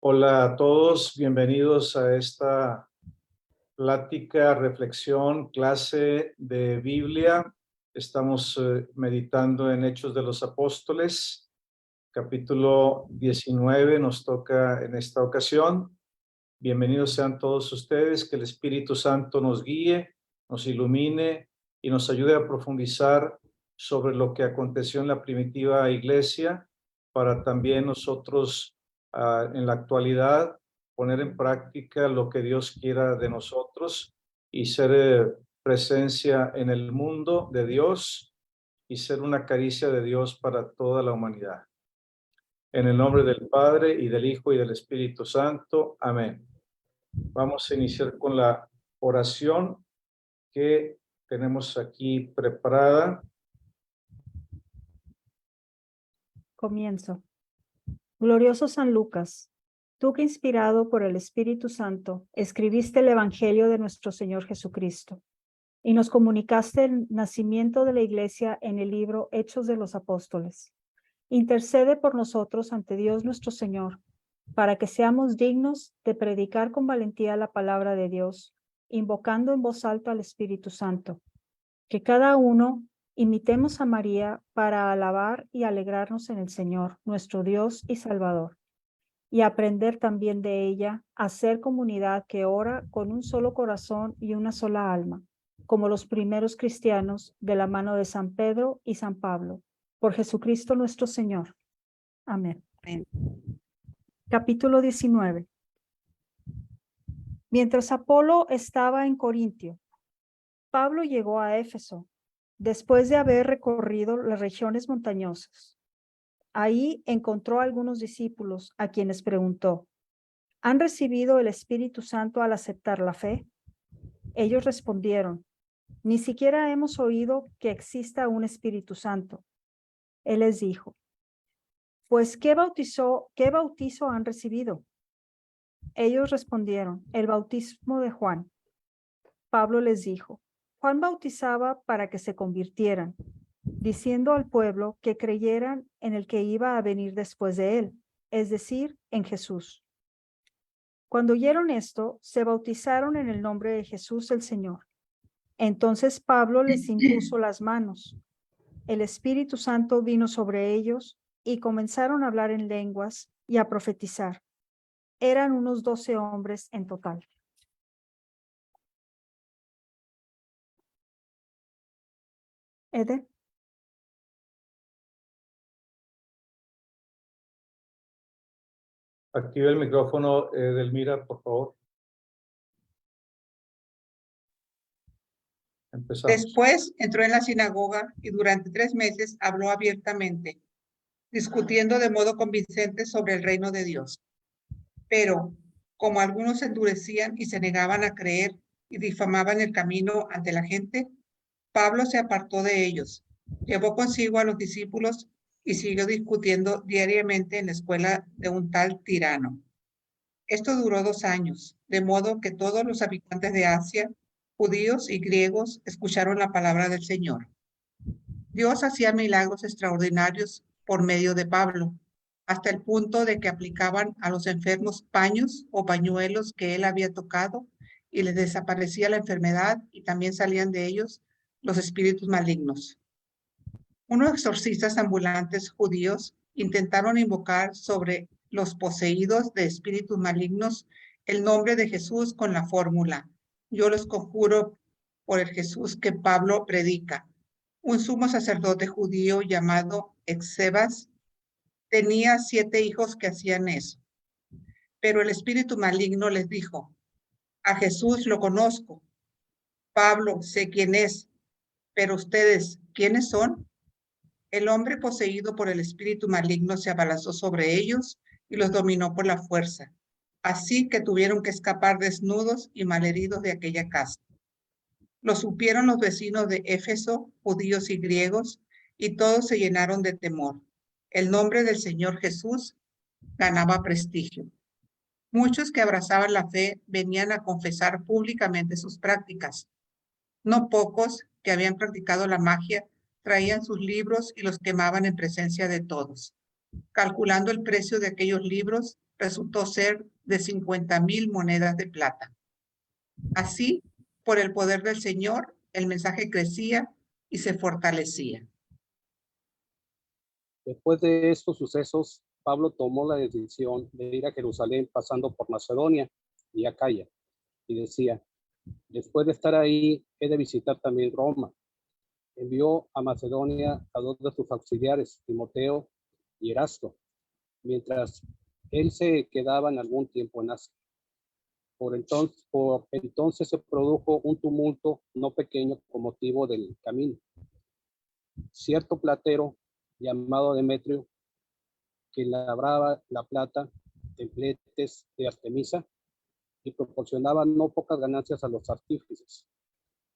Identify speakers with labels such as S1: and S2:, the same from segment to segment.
S1: Hola a todos, bienvenidos a esta plática, reflexión, clase de Biblia. Estamos meditando en Hechos de los Apóstoles, capítulo 19 nos toca en esta ocasión. Bienvenidos sean todos ustedes, que el Espíritu Santo nos guíe, nos ilumine y nos ayude a profundizar sobre lo que aconteció en la primitiva iglesia, para también nosotros en la actualidad poner en práctica lo que Dios quiera de nosotros y ser presencia en el mundo de Dios y ser una caricia de Dios para toda la humanidad. En el nombre del Padre, y del Hijo, y del Espíritu Santo. Amén. Vamos a iniciar con la oración que tenemos aquí preparada.
S2: Comienzo. Glorioso San Lucas, tú que inspirado por el Espíritu Santo escribiste el Evangelio de nuestro Señor Jesucristo y nos comunicaste el nacimiento de la Iglesia en el libro Hechos de los Apóstoles. Intercede por nosotros ante Dios nuestro Señor, para que seamos dignos de predicar con valentía la palabra de Dios, invocando en voz alta al Espíritu Santo. Que cada uno imitemos a María para alabar y alegrarnos en el Señor, nuestro Dios y Salvador, y aprender también de ella a ser comunidad que ora con un solo corazón y una sola alma, como los primeros cristianos de la mano de San Pedro y San Pablo, por Jesucristo nuestro Señor. Amén.
S3: Amén.
S2: Capítulo 19. Mientras Apolo estaba en Corintio, Pablo llegó a Éfeso, después de haber recorrido las regiones montañosas. Ahí encontró a algunos discípulos a quienes preguntó: ¿han recibido el Espíritu Santo al aceptar la fe? Ellos respondieron: ni siquiera hemos oído que exista un Espíritu Santo. Él les dijo: pues, ¿qué bautizo han recibido? Ellos respondieron: el bautismo de Juan. Pablo les dijo: Juan bautizaba para que se convirtieran, diciendo al pueblo que creyeran en el que iba a venir después de él, es decir, en Jesús. Cuando oyeron esto, se bautizaron en el nombre de Jesús el Señor. Entonces Pablo les impuso las manos. El Espíritu Santo vino sobre ellos y comenzaron a hablar en lenguas y a profetizar. Eran unos 12 hombres en total. Eder.
S1: Activa el micrófono, Delmira, por favor. Empezamos.
S3: Después entró en la sinagoga y durante 3 meses habló abiertamente, discutiendo de modo convincente sobre el reino de Dios. Pero, como algunos se endurecían y se negaban a creer y difamaban el camino ante la gente, Pablo se apartó de ellos, llevó consigo a los discípulos y siguió discutiendo diariamente en la escuela de un tal Tirano. Esto duró 2 años, de modo que todos los habitantes de Asia, judíos y griegos, escucharon la palabra del Señor. Dios hacía milagros extraordinarios por medio de Pablo, hasta el punto de que aplicaban a los enfermos paños o pañuelos que él había tocado y les desaparecía la enfermedad y también salían de ellos los espíritus malignos. Unos exorcistas ambulantes judíos intentaron invocar sobre los poseídos de espíritus malignos el nombre de Jesús con la fórmula: yo los conjuro por el Jesús que Pablo predica. Un sumo sacerdote judío llamado Escevas tenía 7 hijos que hacían eso. Pero el espíritu maligno les dijo: a Jesús lo conozco, Pablo sé quién es, pero ustedes, ¿quiénes son? El hombre poseído por el espíritu maligno se abalanzó sobre ellos y los dominó por la fuerza, así que tuvieron que escapar desnudos y malheridos de aquella casa. Lo supieron los vecinos de Éfeso, judíos y griegos, y todos se llenaron de temor. El nombre del Señor Jesús ganaba prestigio. Muchos que abrazaban la fe venían a confesar públicamente sus prácticas. No pocos que habían practicado la magia traían sus libros y los quemaban en presencia de todos. Calculando el precio de aquellos libros, resultó ser de 50,000 monedas de plata. Así, por el poder del Señor, el mensaje crecía y se fortalecía.
S4: Después de estos sucesos, Pablo tomó la decisión de ir a Jerusalén pasando por Macedonia y Acaya, y decía: después de estar ahí, he de visitar también Roma. Envió a Macedonia a dos de sus auxiliares, Timoteo y Erasto, mientras él se quedaba en algún tiempo en Asia. Por entonces se produjo un tumulto no pequeño con motivo del camino. Cierto platero llamado Demetrio, que labraba la plata, templetes de Artemisa, y proporcionaba no pocas ganancias a los artífices,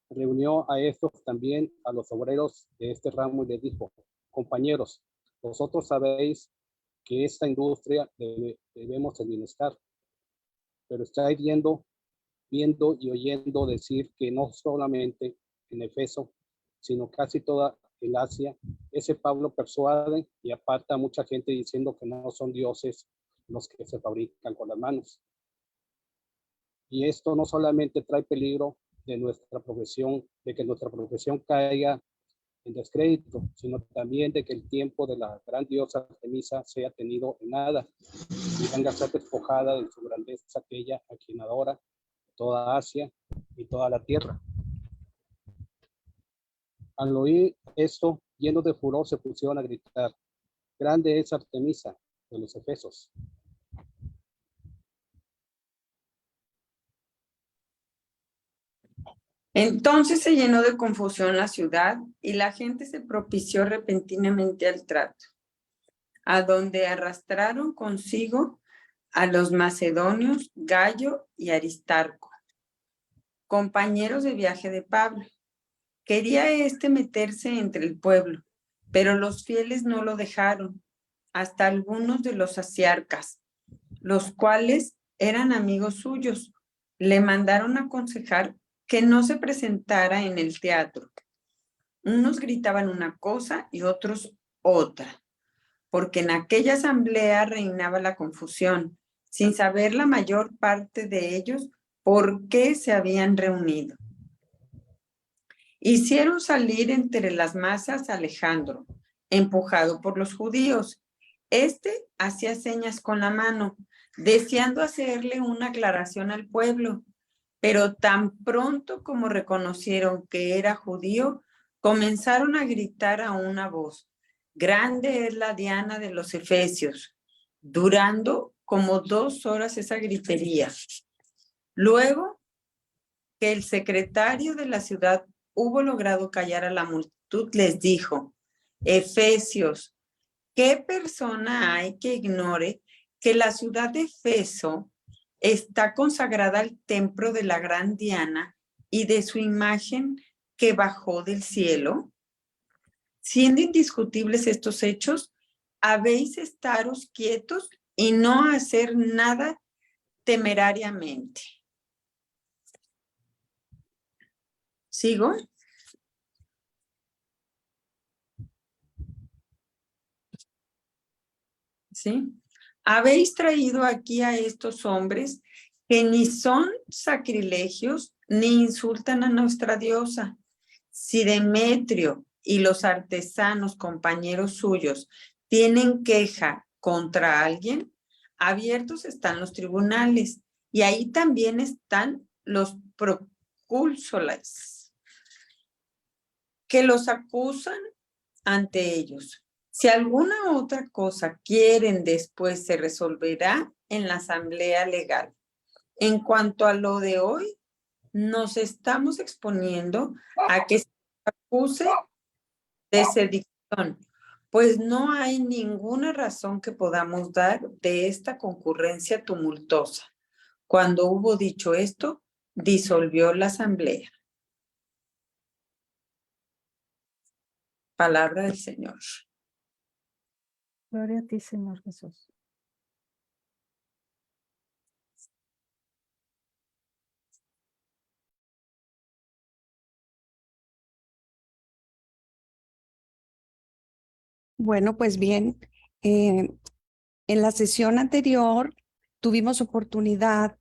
S4: reunió a estos también a los obreros de este ramo y les dijo: compañeros, vosotros sabéis que esta industria debemos el bienestar, pero estáis viendo y oyendo decir que no solamente en Efeso, sino casi toda el Asia, ese Pablo persuade y aparta a mucha gente diciendo que no son dioses los que se fabrican con las manos. Y esto no solamente trae peligro de que nuestra profesión caiga en descrédito, sino también de que el tiempo de la gran diosa Artemisa sea tenido en nada y venga a ser despojada de su grandeza aquella a quien adora toda Asia y toda la tierra. Al oír esto, llenos de furor, se pusieron a gritar: grande es Artemisa de los Efesos.
S5: Entonces se llenó de confusión la ciudad y la gente se propició repentinamente al trato, a donde arrastraron consigo a los macedonios Gayo y Aristarco, compañeros de viaje de Pablo. Quería meterse entre el pueblo, pero los fieles no lo dejaron, hasta algunos de los asiarcas, los cuales eran amigos suyos, le mandaron aconsejar que no se presentara en el teatro. Unos gritaban una cosa y otros otra, porque en aquella asamblea reinaba la confusión, sin saber la mayor parte de ellos por qué se habían reunido. Hicieron salir entre las masas a Alejandro, empujado por los judíos. Hacía señas con la mano, deseando hacerle una aclaración al pueblo, pero tan pronto como reconocieron que era judío, comenzaron a gritar a una voz: grande es la Diana de los Efesios, durando como 2 horas esa gritería. Luego que el secretario de la ciudad hubo logrado callar a la multitud, les dijo: Efesios, ¿qué persona hay que ignore que la ciudad de Efeso está consagrada al templo de la gran Diana y de su imagen que bajó del cielo? Siendo indiscutibles estos hechos, habéis estaros quietos y no hacer nada temerariamente. ¿Sigo? ¿Sí? Habéis traído aquí a estos hombres que ni son sacrilegios ni insultan a nuestra diosa. Si Demetrio y los artesanos compañeros suyos tienen queja contra alguien, abiertos están los tribunales y ahí también están los procúnsules que los acusan ante ellos. Si alguna otra cosa quieren después, se resolverá en la asamblea legal. En cuanto a lo de hoy, nos estamos exponiendo a que se acuse de sedición, pues no hay ninguna razón que podamos dar de esta concurrencia tumultuosa. Cuando hubo dicho esto, disolvió la asamblea. Palabra del Señor.
S2: Gloria a ti, Señor Jesús.
S6: Bueno, pues bien, En la sesión anterior tuvimos oportunidad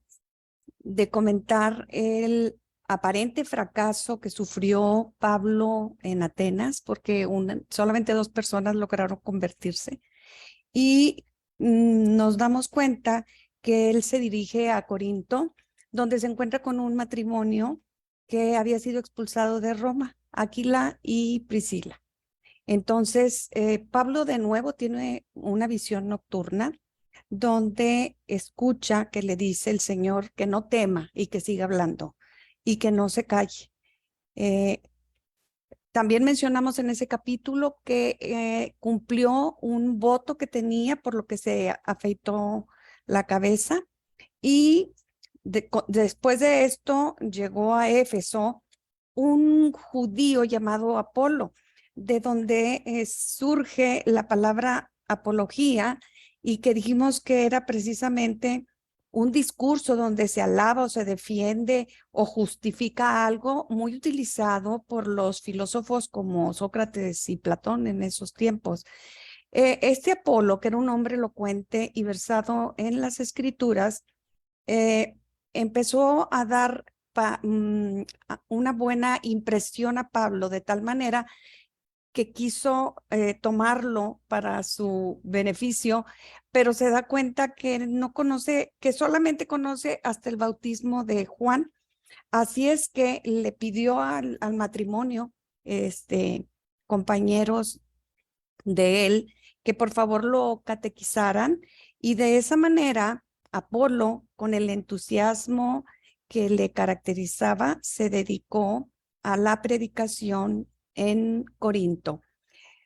S6: de comentar el aparente fracaso que sufrió Pablo en Atenas, porque solamente 2 personas lograron convertirse. Y nos damos cuenta que él se dirige a Corinto, donde se encuentra con un matrimonio que había sido expulsado de Roma, Aquila y Priscila. Entonces, Pablo de nuevo tiene una visión nocturna donde escucha que le dice el Señor que no tema y que siga hablando y que no se calle. También mencionamos en ese capítulo que cumplió un voto que tenía, por lo que se afeitó la cabeza, y después de esto llegó a Éfeso un judío llamado Apolo, de donde surge la palabra apología, y que dijimos que era precisamente un discurso donde se alaba o se defiende o justifica algo, muy utilizado por los filósofos como Sócrates y Platón en esos tiempos. Este Apolo, que era un hombre elocuente y versado en las escrituras, empezó a dar una buena impresión a Pablo, de tal manera que quiso tomarlo para su beneficio, pero se da cuenta que no conoce, que solamente conoce hasta el bautismo de Juan. Así es que le pidió al matrimonio, compañeros de él, que por favor lo catequizaran, y de esa manera Apolo, con el entusiasmo que le caracterizaba, se dedicó a la predicación en Corinto.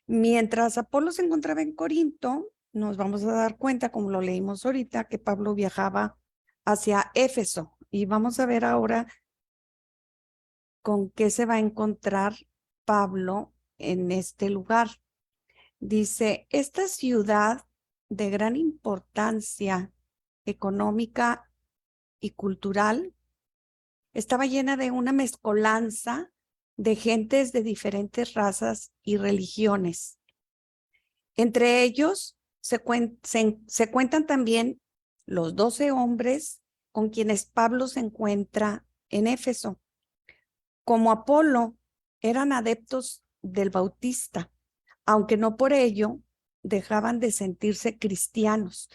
S6: Mientras Apolo se encontraba en Corinto, nos vamos a dar cuenta, como lo leímos ahorita, que Pablo viajaba hacia Éfeso, y vamos a ver ahora con qué se va a encontrar Pablo en este lugar. Dice, esta ciudad de gran importancia económica y cultural estaba llena de una mezcolanza de gentes de diferentes razas y religiones. Entre ellos se cuentan también los 12 hombres con quienes Pablo se encuentra en Éfeso. Como Apolo, eran adeptos del Bautista, aunque no por ello dejaban de sentirse cristianos.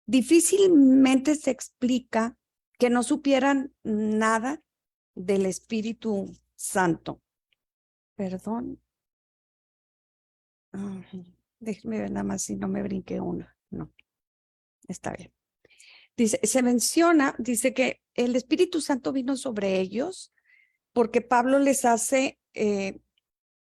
S6: Difícilmente se explica que no supieran nada del Espíritu Santo. Perdón. Déjeme ver nada más si no me brinqué una. No, está bien. Dice, se menciona, dice que el Espíritu Santo vino sobre ellos porque Pablo les hace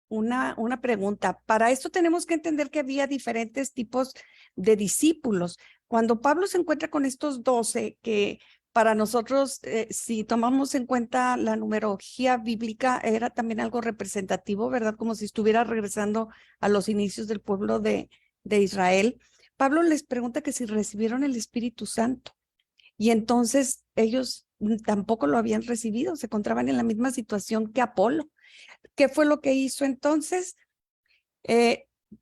S6: una pregunta. Para esto tenemos que entender que había diferentes tipos de discípulos. Cuando Pablo se encuentra con estos 12, que para nosotros, si tomamos en cuenta la numerología bíblica, era también algo representativo, ¿verdad? Como si estuviera regresando a los inicios del pueblo de Israel. Pablo les pregunta que si recibieron el Espíritu Santo. Y entonces ellos tampoco lo habían recibido, se encontraban en la misma situación que Apolo. ¿Qué fue lo que hizo entonces?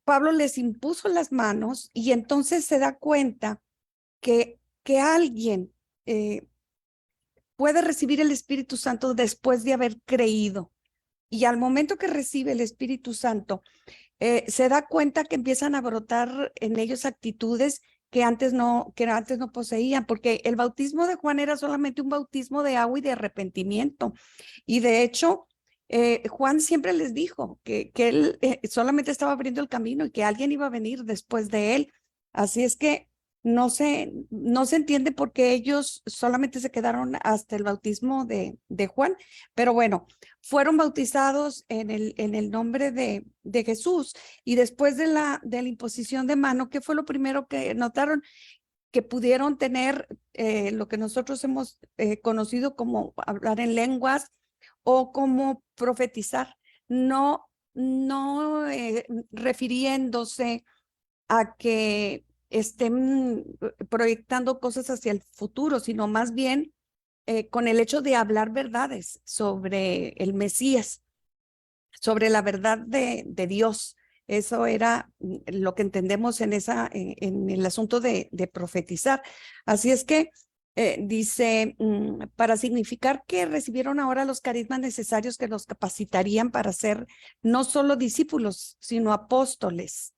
S6: Pablo les impuso las manos, y entonces se da cuenta que alguien puede recibir el Espíritu Santo después de haber creído. Y al momento que recibe el Espíritu Santo, se da cuenta que empiezan a brotar en ellos actitudes que antes no poseían, porque el bautismo de Juan era solamente un bautismo de agua y de arrepentimiento. Y de hecho, Juan siempre les dijo que él solamente estaba abriendo el camino y que alguien iba a venir después de él. Así es que no se entiende por qué ellos solamente se quedaron hasta el bautismo de Juan, pero bueno, fueron bautizados en el nombre de Jesús. Y después de la imposición de mano, ¿qué fue lo primero que notaron? Que pudieron tener lo que nosotros hemos conocido como hablar en lenguas o como profetizar, no refiriéndose a que estén proyectando cosas hacia el futuro, sino más bien con el hecho de hablar verdades sobre el Mesías, sobre la verdad de Dios. Eso era lo que entendemos en el asunto de profetizar. Así es que dice, para significar que recibieron ahora los carismas necesarios que los capacitarían para ser no solo discípulos, sino apóstoles.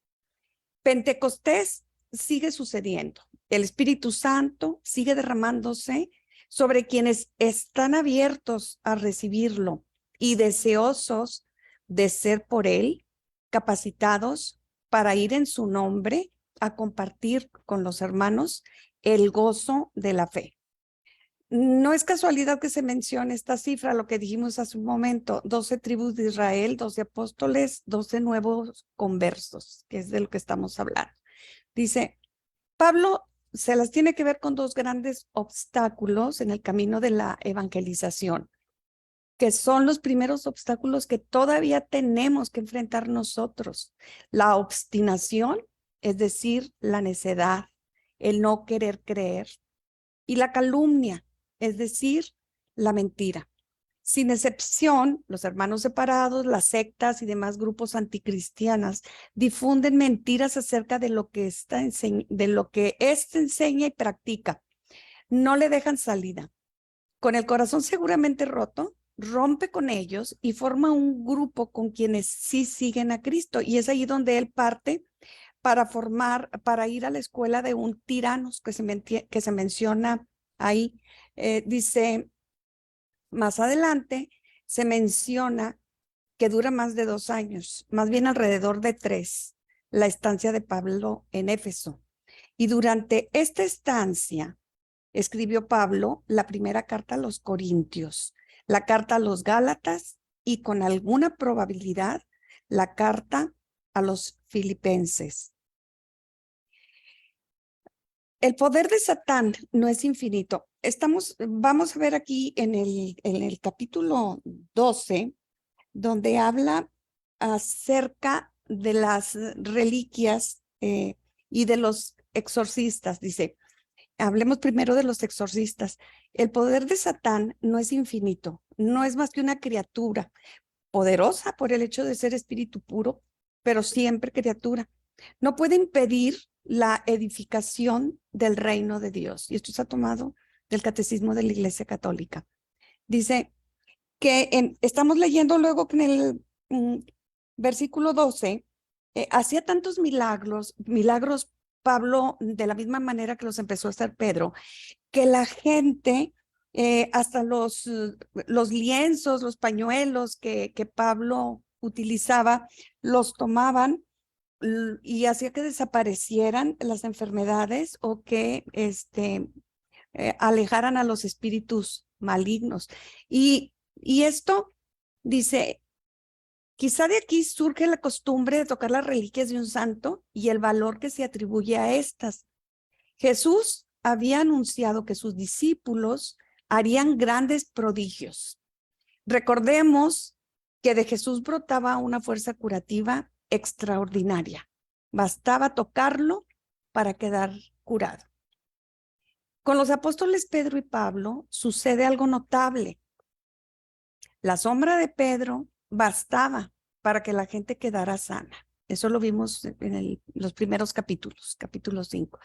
S6: Pentecostés sigue sucediendo. El Espíritu Santo sigue derramándose sobre quienes están abiertos a recibirlo y deseosos de ser por él capacitados para ir en su nombre a compartir con los hermanos el gozo de la fe. No es casualidad que se mencione esta cifra, lo que dijimos hace un momento, 12 tribus de Israel, 12 apóstoles, 12 nuevos conversos, que es de lo que estamos hablando. Dice, Pablo se las tiene que ver con dos grandes obstáculos en el camino de la evangelización, que son los primeros obstáculos que todavía tenemos que enfrentar nosotros. La obstinación, es decir, la necedad, el no querer creer, y la calumnia, es decir, la mentira. Sin excepción, los hermanos separados, las sectas y demás grupos anticristianas difunden mentiras acerca de lo que éste enseña y practica. No le dejan salida. Con el corazón seguramente roto, rompe con ellos y forma un grupo con quienes sí siguen a Cristo. Y es ahí donde él parte para ir a la escuela de un tiranos que se menciona ahí. Dice, más adelante se menciona que dura más de 2 años, más bien alrededor de 3, la estancia de Pablo en Éfeso. Y durante esta estancia escribió Pablo la primera carta a los Corintios, la carta a los Gálatas y con alguna probabilidad la carta a los Filipenses. El poder de Satán no es infinito. Vamos a ver aquí en el capítulo 12, donde habla acerca de las reliquias y de los exorcistas. Dice, hablemos primero de los exorcistas. El poder de Satán no es infinito, no es más que una criatura poderosa por el hecho de ser espíritu puro, pero siempre criatura. No puede impedir la edificación del reino de Dios. Y esto está tomado del Catecismo de la Iglesia Católica. Dice que estamos leyendo luego que en el versículo 12, hacía tantos milagros Pablo, de la misma manera que los empezó a hacer Pedro, que la gente, hasta los lienzos, los pañuelos que Pablo utilizaba, los tomaban y hacía que desaparecieran las enfermedades o que alejaran a los espíritus malignos. Y esto, dice, quizá de aquí surge la costumbre de tocar las reliquias de un santo y el valor que se atribuye a estas. Jesús había anunciado que sus discípulos harían grandes prodigios. Recordemos que de Jesús brotaba una fuerza curativa extraordinaria. Bastaba tocarlo para quedar curado. Con los apóstoles Pedro y Pablo sucede algo notable. La sombra de Pedro bastaba para que la gente quedara sana. Eso lo vimos en los primeros capítulos, capítulo 5.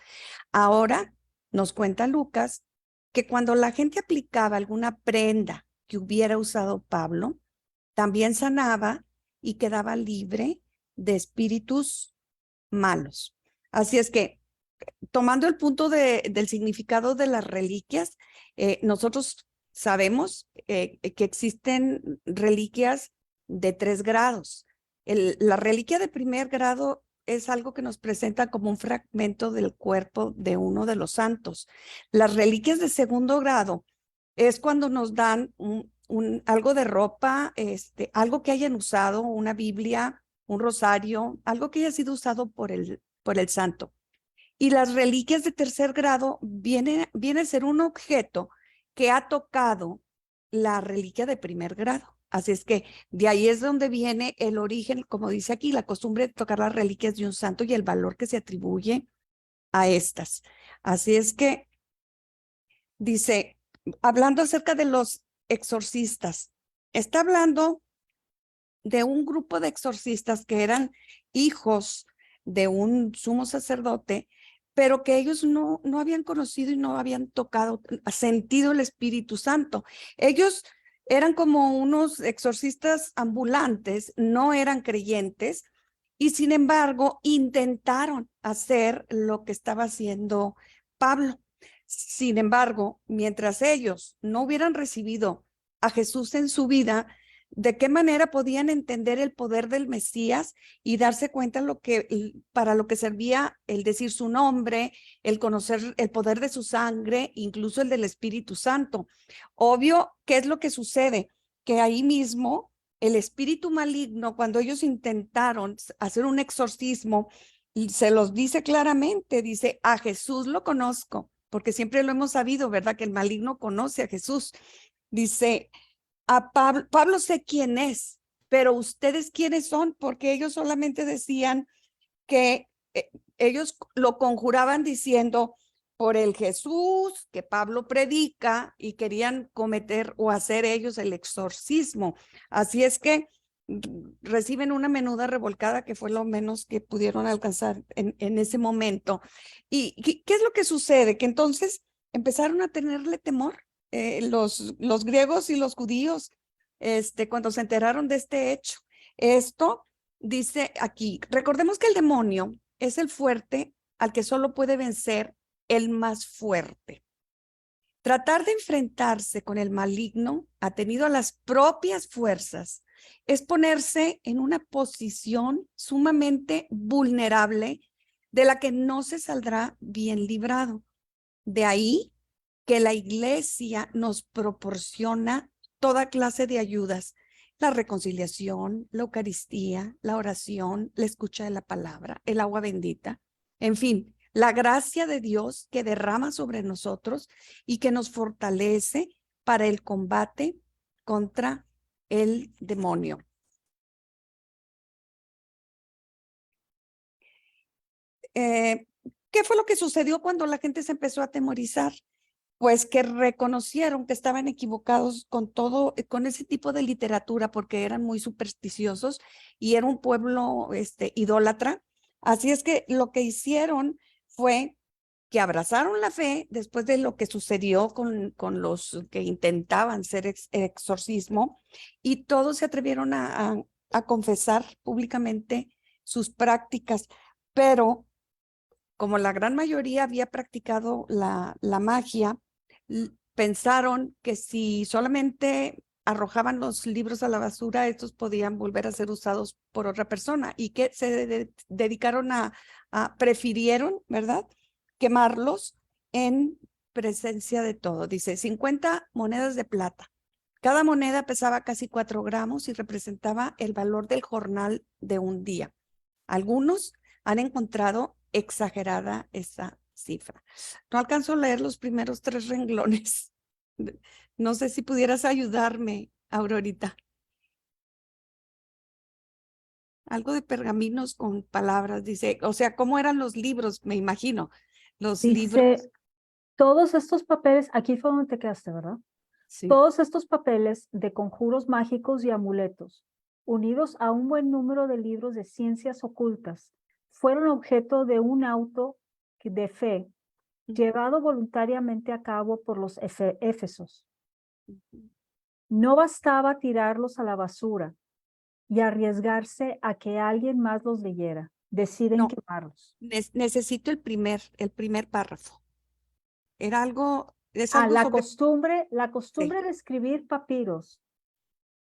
S6: Ahora nos cuenta Lucas que cuando la gente aplicaba alguna prenda que hubiera usado Pablo, también sanaba y quedaba libre de espíritus malos. Así es que, tomando el punto del significado de las reliquias, nosotros sabemos que existen reliquias de 3 grados. La reliquia de primer grado es algo que nos presenta como un fragmento del cuerpo de uno de los santos. Las reliquias de segundo grado es cuando nos dan algo de ropa, algo que hayan usado, una Biblia, un rosario, algo que haya sido usado por el santo. Y las reliquias de tercer grado viene a ser un objeto que ha tocado la reliquia de primer grado. Así es que de ahí es donde viene el origen, como dice aquí, la costumbre de tocar las reliquias de un santo y el valor que se atribuye a estas. Así es que dice, hablando acerca de los exorcistas, está hablando de un grupo de exorcistas que eran hijos de un sumo sacerdote, pero que ellos no habían conocido y no habían sentido el Espíritu Santo. Ellos eran como unos exorcistas ambulantes, no eran creyentes, y sin embargo intentaron hacer lo que estaba haciendo Pablo. Sin embargo, mientras ellos no hubieran recibido a Jesús en su vida, ¿de qué manera podían entender el poder del Mesías y darse cuenta para lo que servía el decir su nombre, el conocer el poder de su sangre, incluso el del Espíritu Santo? Obvio, ¿qué es lo que sucede? Que ahí mismo el espíritu maligno, cuando ellos intentaron hacer un exorcismo, se los dice claramente, dice, a Jesús lo conozco, porque siempre lo hemos sabido, ¿verdad? Que el maligno conoce a Jesús. Dice, a Pablo sé quién es, pero ustedes quiénes son, porque ellos solamente decían que ellos lo conjuraban diciendo por el Jesús que Pablo predica, y querían cometer o hacer ellos el exorcismo. Así es que reciben una menuda revolcada, que fue lo menos que pudieron alcanzar en ese momento. ¿Y qué es lo que sucede? Que entonces empezaron a tenerle temor los griegos y los judíos cuando se enteraron de este hecho. Esto dice aquí, recordemos que el demonio es el fuerte al que solo puede vencer el más fuerte. Tratar de enfrentarse con el maligno, atenido a las propias fuerzas, es ponerse en una posición sumamente vulnerable de la que no se saldrá bien librado. De ahí que la iglesia nos proporciona toda clase de ayudas: la reconciliación, la Eucaristía, la oración, la escucha de la palabra, el agua bendita, en fin, la gracia de Dios que derrama sobre nosotros y que nos fortalece para el combate contra el demonio. ¿Qué fue lo que sucedió cuando la gente se empezó a atemorizar? Pues que reconocieron que estaban equivocados con ese tipo de literatura, porque eran muy supersticiosos y era un pueblo idólatra. Así es que lo que hicieron fue que abrazaron la fe después de lo que sucedió con los que intentaban hacer exorcismo, y todos se atrevieron a confesar públicamente sus prácticas, pero como la gran mayoría había practicado la magia, pensaron que si solamente arrojaban los libros a la basura, estos podían volver a ser usados por otra persona, y que se dedicaron prefirieron, ¿verdad?, quemarlos en presencia de todo. Dice, 50 monedas de plata. Cada moneda pesaba casi 4 gramos y representaba el valor del jornal de un día. Algunos han encontrado exagerada esa cifra. No alcanzo a leer los primeros 3 renglones. No sé si pudieras ayudarme, Aurorita. Algo de pergaminos con palabras, dice. O sea, ¿cómo eran los libros? Me imagino. Los libros.
S2: Dice, todos estos papeles, aquí fue donde te quedaste, ¿verdad?
S6: Sí.
S2: Todos estos papeles de conjuros mágicos y amuletos, unidos a un buen número de libros de ciencias ocultas, fueron objeto de un auto de fe llevado voluntariamente a cabo por los éfesos. No bastaba tirarlos a la basura y arriesgarse a que alguien más los leyera. Deciden
S6: No,
S2: quemarlos.
S6: necesito el primer párrafo. Era algo, es algo
S2: La
S6: sobre...
S2: costumbre de escribir papiros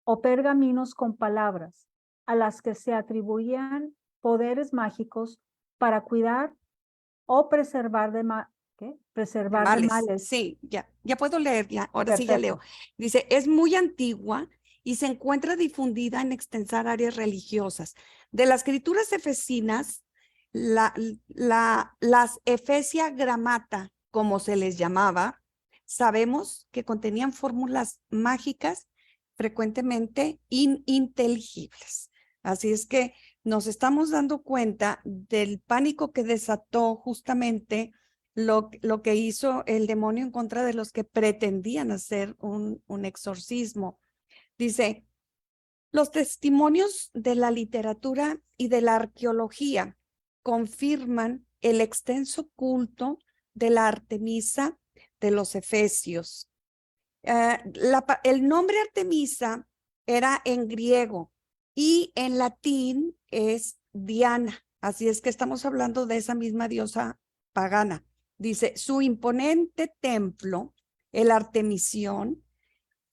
S2: o pergaminos con palabras a las que se atribuían poderes mágicos para cuidar o preservar de males.
S6: Sí, ya puedo leer, ya, ahora sí ya leo.
S2: Perfecto.
S6: Dice, es muy antigua y se encuentra difundida en extensas áreas religiosas. De las escrituras efesinas, las Efesia Gramata, como se les llamaba, sabemos que contenían fórmulas mágicas frecuentemente ininteligibles. Así es que nos estamos dando cuenta del pánico que desató justamente lo que hizo el demonio en contra de los que pretendían hacer un exorcismo. Dice, Los testimonios de la literatura y de la arqueología confirman el extenso culto de la Artemisa de los Efesios. El nombre Artemisa era en griego y en latín es Diana. Así es que estamos hablando de esa misma diosa pagana. Dice, su imponente templo, el Artemision,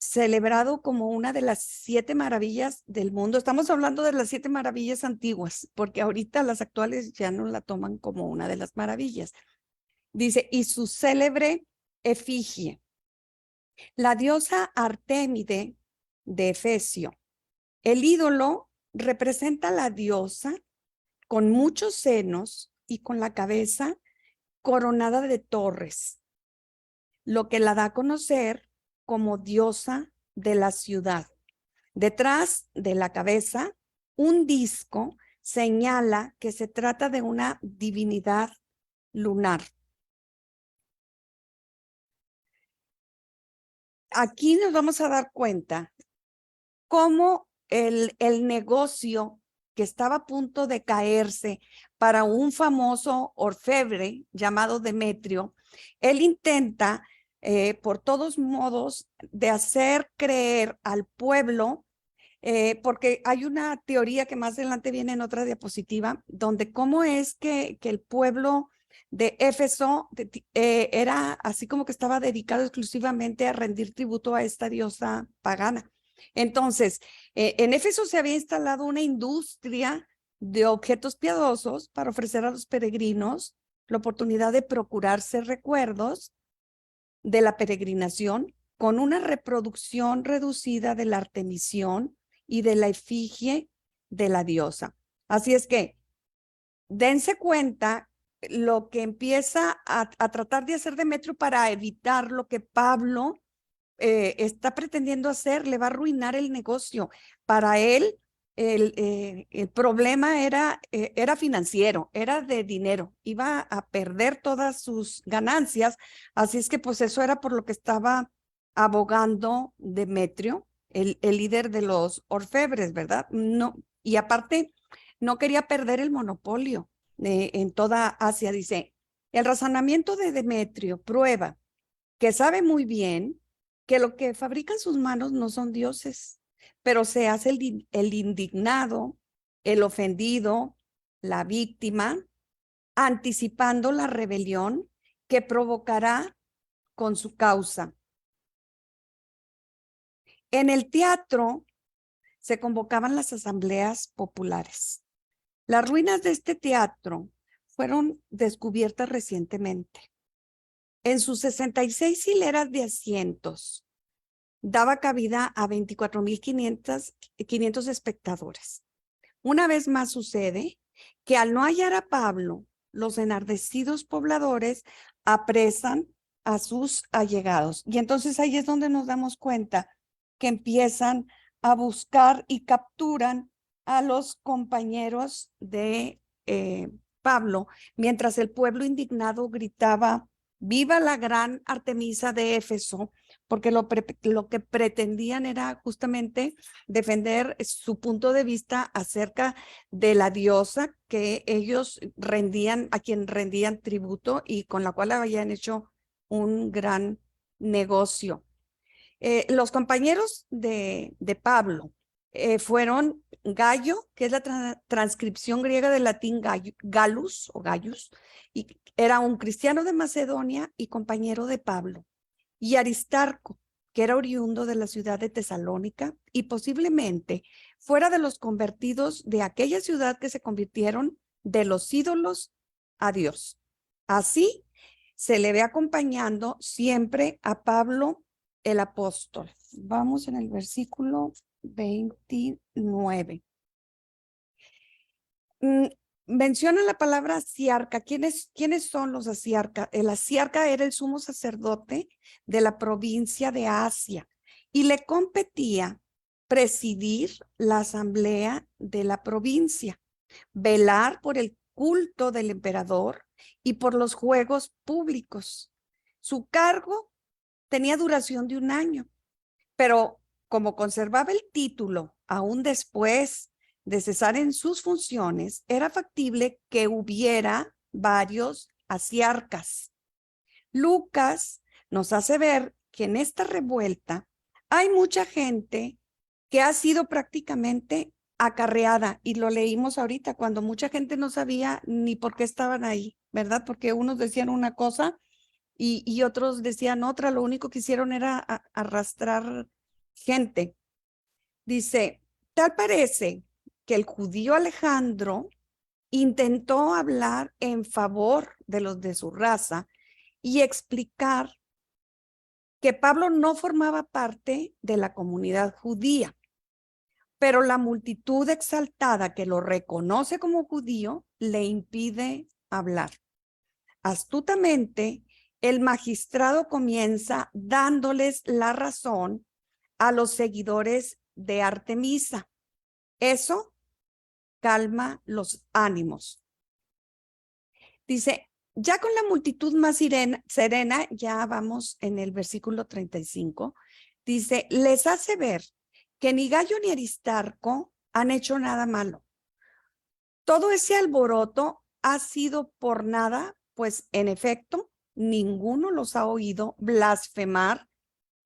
S6: celebrado como una de las 7 maravillas del mundo. Estamos hablando de las 7 maravillas antiguas, porque ahorita las actuales ya no la toman como una de las maravillas. Dice, y su célebre efigie, la diosa Artemide de Efesio. El ídolo representa a la diosa con muchos senos y con la cabeza coronada de torres, lo que la da a conocer como diosa de la ciudad. Detrás de la cabeza, un disco señala que se trata de una divinidad lunar. Aquí nos vamos a dar cuenta cómo el negocio que estaba a punto de caerse para un famoso orfebre llamado Demetrio, él intenta por todos modos de hacer creer al pueblo, porque hay una teoría que más adelante viene en otra diapositiva, donde cómo es que el pueblo de Éfeso era así como que estaba dedicado exclusivamente a rendir tributo a esta diosa pagana. Entonces, en Éfeso se había instalado una industria de objetos piadosos para ofrecer a los peregrinos la oportunidad de procurarse recuerdos de la peregrinación con una reproducción reducida de la Artemisión y de la efigie de la diosa. Así es que dense cuenta lo que empieza a tratar de hacer Demetrio para evitar lo que Pablo está pretendiendo hacer, le va a arruinar el negocio. Para él, el problema era financiero, era de dinero, iba a perder todas sus ganancias, así es que pues eso era por lo que estaba abogando Demetrio, el líder de los orfebres, ¿verdad? No, y aparte, no quería perder el monopolio en toda Asia. Dice, el razonamiento de Demetrio prueba que sabe muy bien que lo que fabrican sus manos no son dioses, pero se hace el indignado, el ofendido, la víctima, anticipando la rebelión que provocará con su causa. En el teatro se convocaban las asambleas populares. Las ruinas de este teatro fueron descubiertas recientemente. En sus 66 hileras de asientos, daba cabida a 24,500 espectadores. Una vez más sucede que al no hallar a Pablo, los enardecidos pobladores apresan a sus allegados. Y entonces ahí es donde nos damos cuenta que empiezan a buscar y capturan a los compañeros de Pablo, mientras el pueblo indignado gritaba: ¡viva la gran Artemisa de Éfeso! Porque lo que pretendían era justamente defender su punto de vista acerca de la diosa que ellos rendían, a quien rendían tributo y con la cual habían hecho un gran negocio. Los compañeros de Pablo fueron Gallo, que es la transcripción griega del latín Gallus o Gallus, y era un cristiano de Macedonia y compañero de Pablo, y Aristarco, que era oriundo de la ciudad de Tesalónica y posiblemente fuera de los convertidos de aquella ciudad que se convirtieron de los ídolos a Dios. Así se le ve acompañando siempre a Pablo el apóstol. Vamos en el versículo 29. Menciona la palabra asiarca. ¿Quiénes son los asiarca? El asiarca era el sumo sacerdote de la provincia de Asia y le competía presidir la asamblea de la provincia, velar por el culto del emperador y por los juegos públicos. Su cargo tenía duración de 1 año, pero como conservaba el título aún después de cesar en sus funciones, era factible que hubiera varios asiarcas. Lucas nos hace ver que en esta revuelta hay mucha gente que ha sido prácticamente acarreada, y lo leímos ahorita, cuando mucha gente no sabía ni por qué estaban ahí, ¿verdad? Porque unos decían una cosa y otros decían otra, lo único que hicieron era arrastrar gente. Dice, tal parece que el judío Alejandro intentó hablar en favor de los de su raza y explicar que Pablo no formaba parte de la comunidad judía, pero la multitud exaltada que lo reconoce como judío le impide hablar. Astutamente, el magistrado comienza dándoles la razón a los seguidores de Artemisa. Eso calma los ánimos. Dice, ya con la multitud más serena, ya vamos en el versículo 35, dice, les hace ver que ni Gayo ni Aristarco han hecho nada malo. Todo ese alboroto ha sido por nada, pues en efecto, ninguno los ha oído blasfemar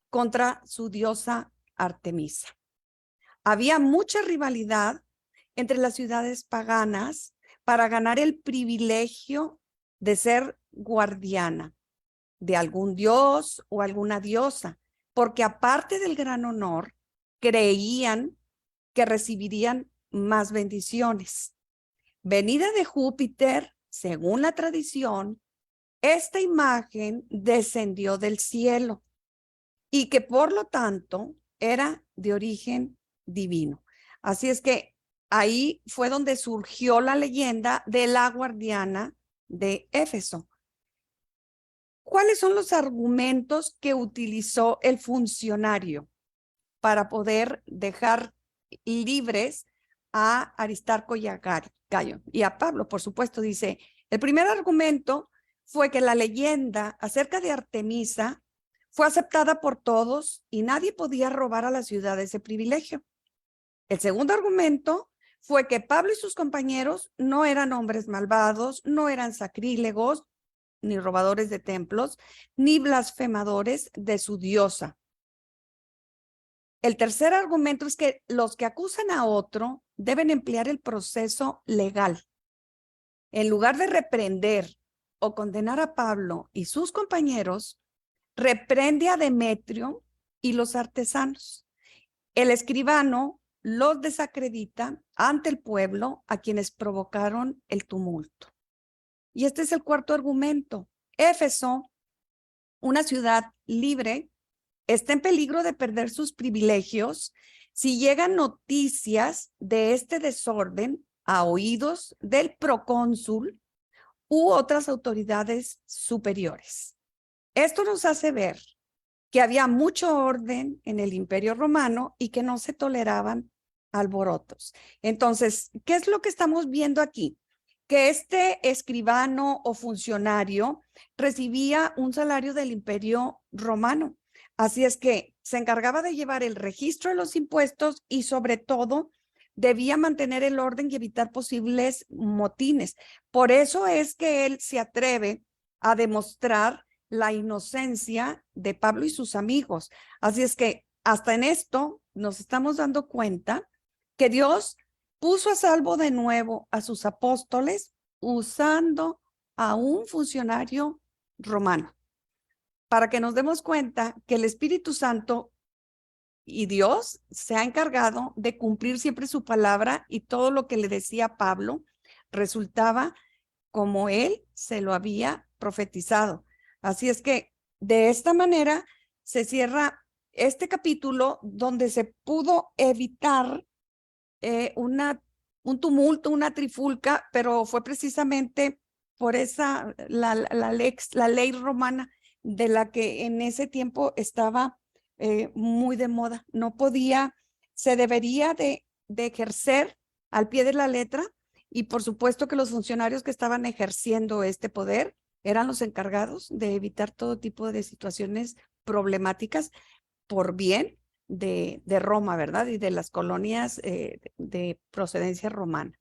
S6: contra su diosa Artemisa. Había mucha rivalidad entre las ciudades paganas para ganar el privilegio de ser guardiana de algún dios o alguna diosa, porque aparte del gran honor, creían que recibirían más bendiciones. Venida de Júpiter, según la tradición, esta imagen descendió del cielo y que por lo tanto era de origen divino. Así es que ahí fue donde surgió la leyenda de la guardiana de Éfeso. ¿Cuáles son los argumentos que utilizó el funcionario para poder dejar libres a Aristarco y a Gayo? Y a Pablo, por supuesto, dice, el primer argumento fue que la leyenda acerca de Artemisa fue aceptada por todos y nadie podía robar a la ciudad ese privilegio. El segundo argumento fue que Pablo y sus compañeros no eran hombres malvados, no eran sacrílegos, ni robadores de templos, ni blasfemadores de su diosa. El tercer argumento es que los que acusan a otro deben emplear el proceso legal. En lugar de reprender o condenar a Pablo y sus compañeros, reprende a Demetrio y los artesanos. El escribano los desacredita ante el pueblo a quienes provocaron el tumulto. Y este es el cuarto argumento. Éfeso, una ciudad libre, está en peligro de perder sus privilegios si llegan noticias de este desorden a oídos del procónsul u otras autoridades superiores. Esto nos hace ver que había mucho orden en el Imperio Romano y que no se toleraban alborotos. Entonces, ¿qué es lo que estamos viendo aquí? Que este escribano o funcionario recibía un salario del Imperio Romano. Así es que se encargaba de llevar el registro de los impuestos y sobre todo debía mantener el orden y evitar posibles motines. Por eso es que él se atreve a demostrar la inocencia de Pablo y sus amigos. Así es que hasta en esto nos estamos dando cuenta que Dios puso a salvo de nuevo a sus apóstoles usando a un funcionario romano, para que nos demos cuenta que el Espíritu Santo y Dios se ha encargado de cumplir siempre su palabra y todo lo que le decía Pablo resultaba como él se lo había profetizado. Así es que de esta manera se cierra este capítulo donde se pudo evitar un tumulto, una trifulca, pero fue precisamente por esa, la ley romana de la que en ese tiempo estaba muy de moda. No podía, se debería de ejercer al pie de la letra y por supuesto que los funcionarios que estaban ejerciendo este poder eran los encargados de evitar todo tipo de situaciones problemáticas por bien de Roma, ¿verdad? Y de las colonias de procedencia romana.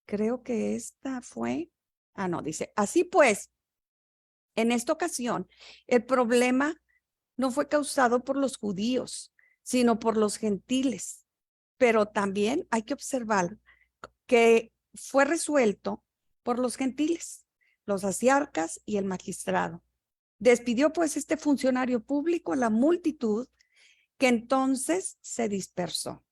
S6: Creo que esta fue, no, dice, así pues, en esta ocasión, el problema no fue causado por los judíos, sino por los gentiles. Pero también hay que observar que fue resuelto por los gentiles, los asiarcas y el magistrado. Despidió pues este funcionario público a la multitud, que entonces se dispersó.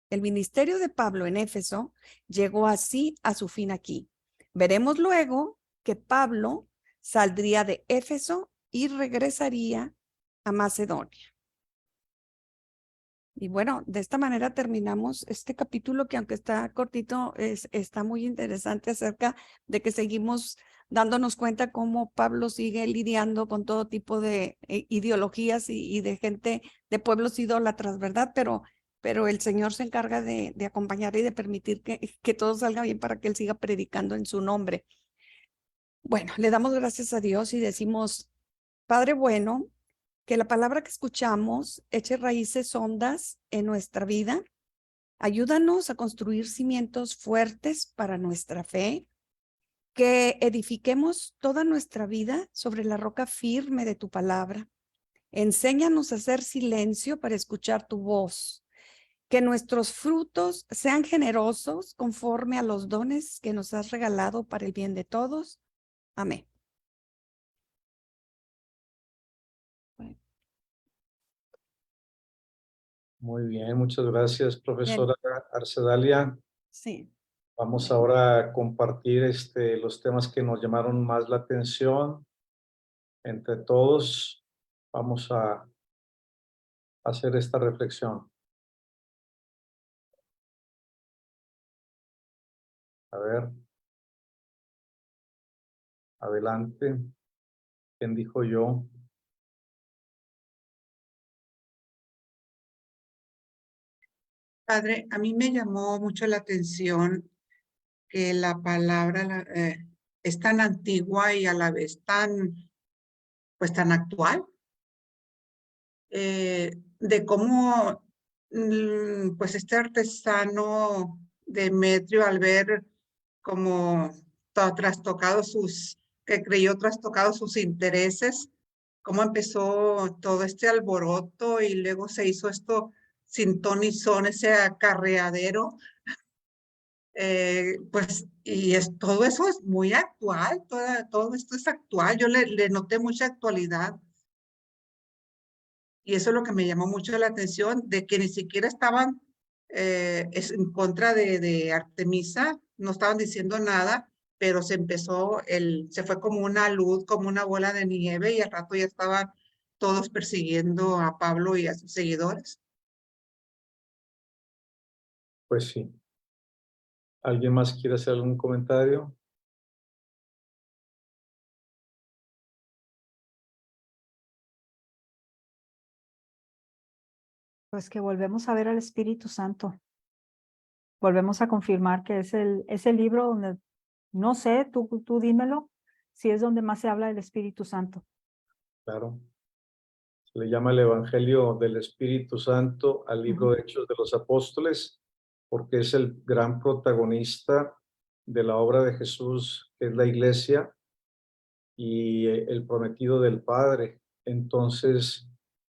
S6: El ministerio de Pablo en Éfeso llegó así a su fin aquí. Veremos luego que Pablo saldría de Éfeso y regresaría a Macedonia. Y bueno, de esta manera terminamos este capítulo que, aunque está cortito, está muy interesante acerca de que seguimos dándonos cuenta cómo Pablo sigue lidiando con todo tipo de ideologías y de gente, de pueblos idólatras, ¿verdad? Pero el Señor se encarga de acompañar y de permitir que todo salga bien para que Él siga predicando en su nombre. Bueno, le damos gracias a Dios y decimos, Padre bueno, que la palabra que escuchamos eche raíces hondas en nuestra vida. Ayúdanos a construir cimientos fuertes para nuestra fe, que edifiquemos toda nuestra vida sobre la roca firme de tu palabra. Enséñanos a hacer silencio para escuchar tu voz, que nuestros frutos sean generosos conforme a los dones que nos has regalado para el bien de todos. Amén.
S1: Muy bien, muchas gracias, profesora Arcedalia.
S6: Sí.
S1: Vamos ahora a compartir los temas que nos llamaron más la atención. Entre todos vamos a hacer esta reflexión. A ver. Adelante. ¿Quién dijo yo?
S3: Padre, a mí me llamó mucho la atención que la palabra es tan antigua y a la vez pues tan actual, de cómo pues este artesano Demetrio, al ver como trastocado que creyó trastocado sus intereses, cómo empezó todo este alboroto y luego se hizo esto sin ton ni son, ese acarreadero. Pues, todo eso es muy actual, todo esto es actual. Yo le noté mucha actualidad y eso es lo que me llamó mucho la atención, de que ni siquiera estaban en contra de Artemisa, no estaban diciendo nada, pero se fue como una luz, como una bola de nieve y al rato ya estaban todos persiguiendo a Pablo y a sus seguidores.
S1: Pues sí. ¿Alguien más quiere hacer algún comentario?
S2: Pues que volvemos a ver al Espíritu Santo. Volvemos a confirmar que es el libro donde, no sé, tú dímelo, si es donde más se habla del Espíritu Santo.
S1: Claro. Se le llama el Evangelio del Espíritu Santo al libro de Hechos de los Apóstoles, porque es el gran protagonista de la obra de Jesús, que es la iglesia, y el prometido del Padre. Entonces,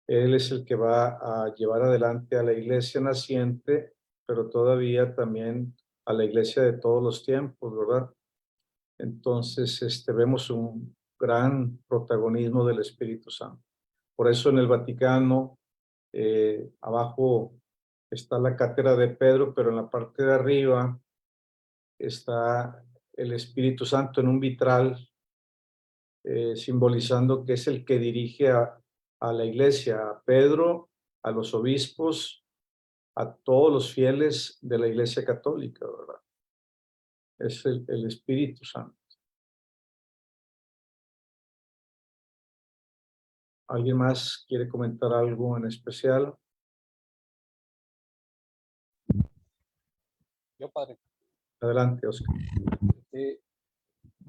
S1: Él es el que va a llevar adelante a la iglesia naciente, pero todavía también a la iglesia de todos los tiempos, ¿verdad? Entonces, vemos un gran protagonismo del Espíritu Santo. Por eso en el Vaticano, abajo está la cátedra de Pedro, pero en la parte de arriba está el Espíritu Santo en un vitral, simbolizando que es el que dirige a la iglesia, a Pedro, a los obispos, a todos los fieles de la iglesia católica, ¿verdad? Es el Espíritu Santo. ¿Alguien más quiere comentar algo en especial?
S4: Yo, padre.
S1: Adelante, Oscar.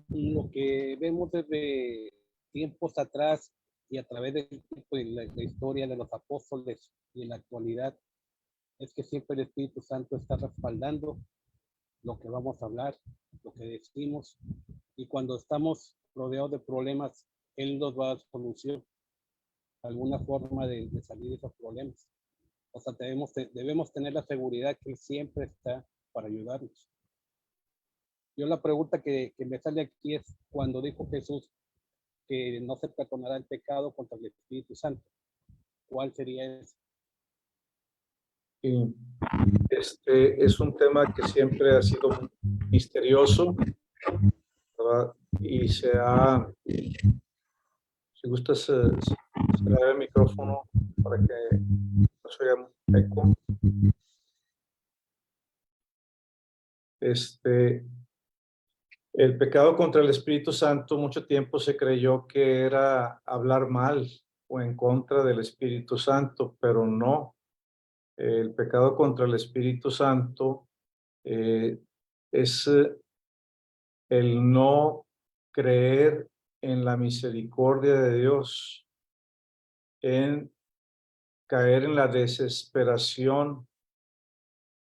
S4: Lo que vemos desde tiempos atrás y a través de la historia de los apóstoles y en la actualidad, es que siempre el Espíritu Santo está respaldando lo que vamos a hablar, lo que decimos, y cuando estamos rodeados de problemas, Él nos va a dar solución, alguna forma de salir de esos problemas. O sea, debemos tener la seguridad que Él siempre está para ayudarnos. Yo la pregunta que me sale aquí es, cuando dijo Jesús que no se perdonará el pecado contra el Espíritu Santo, ¿cuál sería eso?
S1: Y este es un tema que siempre ha sido misterioso, ¿verdad? Y se ha, si gustas, cerrar el micrófono para que no se oiga eco. El pecado contra el Espíritu Santo mucho tiempo se creyó que era hablar mal o en contra del Espíritu Santo, pero no. El pecado contra el Espíritu Santo es el no creer en la misericordia de Dios, en caer en la desesperación,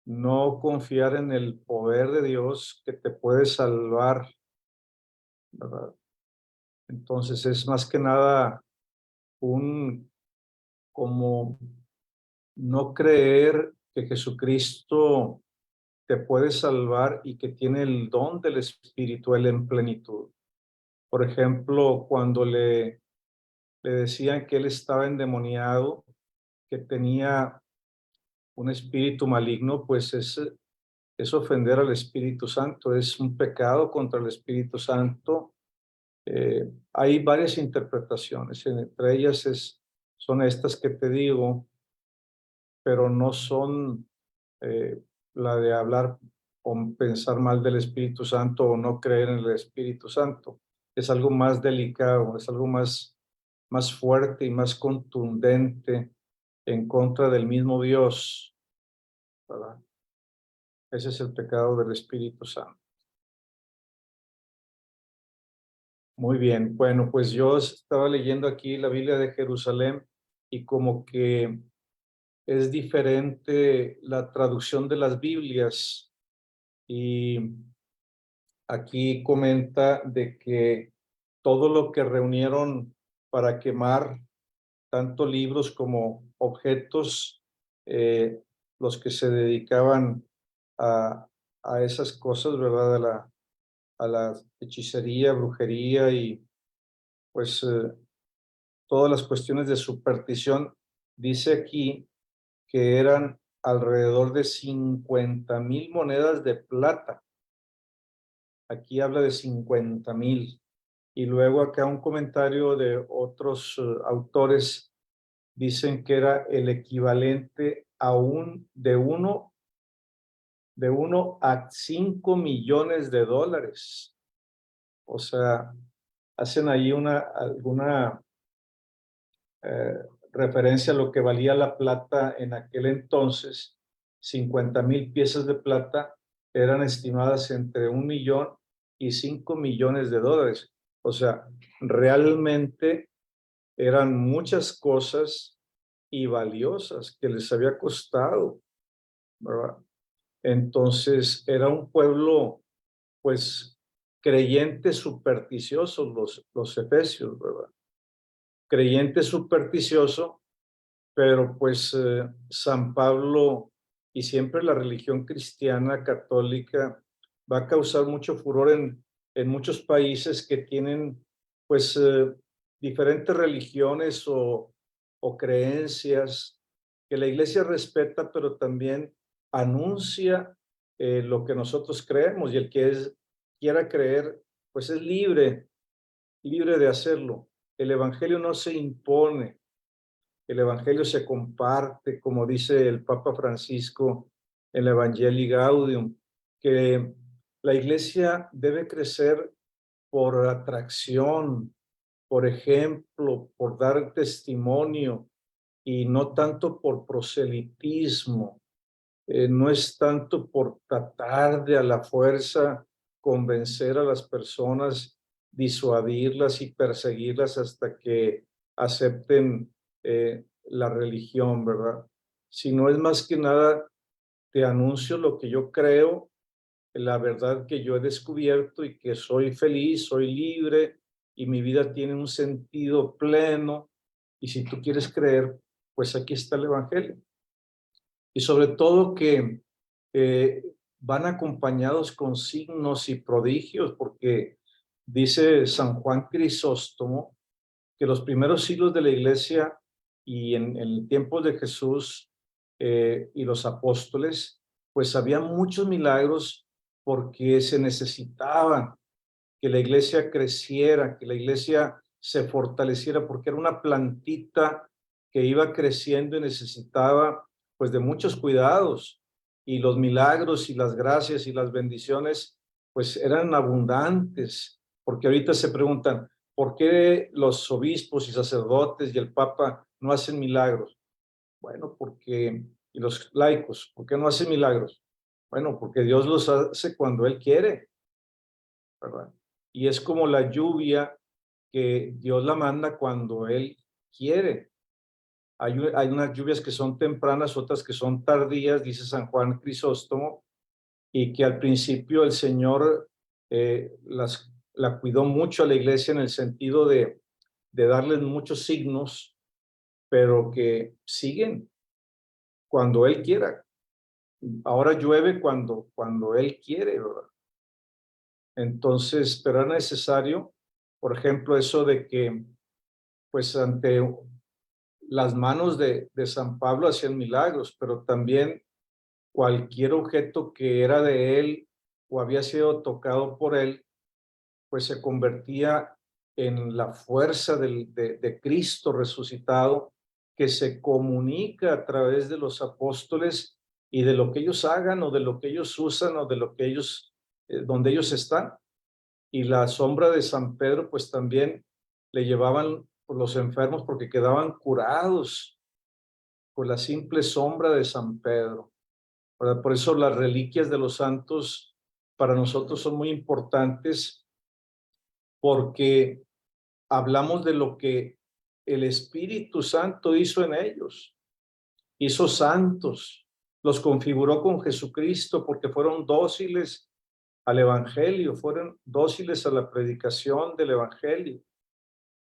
S1: no confiar en el poder de Dios que te puede salvar, ¿verdad? Entonces es más que nada como no creer que Jesucristo te puede salvar y que tiene el don del Espíritu, él en plenitud. Por ejemplo, cuando le decían que él estaba endemoniado, que tenía un espíritu maligno, pues es ofender al Espíritu Santo, es un pecado contra el Espíritu Santo. Hay varias interpretaciones, entre ellas son estas que te digo, pero no son la de hablar o pensar mal del Espíritu Santo o no creer en el Espíritu Santo. Es algo más delicado, es algo más fuerte y más contundente en contra del mismo Dios, ¿verdad? Ese es el pecado del Espíritu Santo. Muy bien, bueno, pues yo estaba leyendo aquí la Biblia de Jerusalén y como que es diferente la traducción de las Biblias y aquí comenta de que todo lo que reunieron para quemar, tanto libros como objetos, los que se dedicaban a, esas cosas, ¿verdad? A la hechicería, brujería y pues todas las cuestiones de superstición, dice aquí que eran alrededor de 50,000 monedas de plata. Aquí habla de 50,000. Y luego acá un comentario de otros autores dicen que era el equivalente a de 1 a 5 millones de dólares. O sea, hacen ahí alguna referencia a lo que valía la plata en aquel entonces. 50,000 piezas de plata eran estimadas entre 1 millón y 5 millones de dólares. O sea, realmente eran muchas cosas y valiosas que les había costado, ¿verdad? Entonces era un pueblo, pues, creyentes supersticiosos, los efesios, ¿verdad? Creyente supersticioso, pero pues San Pablo y siempre la religión cristiana católica va a causar mucho furor en muchos países que tienen pues diferentes religiones o creencias que la iglesia respeta, pero también anuncia lo que nosotros creemos y el que quiera creer, pues es libre de hacerlo. El evangelio no se impone, el evangelio se comparte, como dice el Papa Francisco en el Evangelii Gaudium, que la iglesia debe crecer por atracción, por ejemplo, por dar testimonio y no tanto por proselitismo. No es tanto por tratar de a la fuerza convencer a las personas, disuadirlas y perseguirlas hasta que acepten la religión, ¿verdad? Sino es más que nada, te anuncio lo que yo creo, la verdad que yo he descubierto y que soy feliz, soy libre y mi vida tiene un sentido pleno. Y si tú quieres creer, pues aquí está el Evangelio. Y sobre todo que van acompañados con signos y prodigios, porque dice San Juan Crisóstomo que los primeros siglos de la iglesia y en tiempos de Jesús y los apóstoles, pues había muchos milagros porque se necesitaban que la iglesia creciera, que la iglesia se fortaleciera, porque era una plantita que iba creciendo y necesitaba pues de muchos cuidados, y los milagros y las gracias y las bendiciones pues eran abundantes, porque ahorita se preguntan, ¿por qué los obispos y sacerdotes y el Papa no hacen milagros? Bueno, porque, y los laicos, ¿por qué no hacen milagros? Bueno, porque Dios los hace cuando Él quiere, ¿verdad? Y es como la lluvia que Dios la manda cuando Él quiere. Hay unas lluvias que son tempranas, otras que son tardías, dice San Juan Crisóstomo, y que al principio el Señor la cuidó mucho a la iglesia en el sentido de darles muchos signos, pero que siguen cuando Él quiera. Ahora llueve cuando Él quiere, ¿verdad? Entonces, pero era necesario, por ejemplo, eso de que, pues, ante las manos de San Pablo hacían milagros, pero también cualquier objeto que era de él o había sido tocado por él, pues se convertía en la fuerza de Cristo resucitado, que se comunica a través de los apóstoles y de lo que ellos hagan o de lo que ellos usan o de lo que ellos, donde ellos están. Y la sombra de San Pedro, pues también le llevaban por los enfermos porque quedaban curados por la simple sombra de San Pedro, ¿verdad? Por eso las reliquias de los santos para nosotros son muy importantes, porque hablamos de lo que el Espíritu Santo hizo en ellos. Hizo santos, los configuró con Jesucristo porque fueron dóciles al Evangelio, fueron dóciles a la predicación del Evangelio.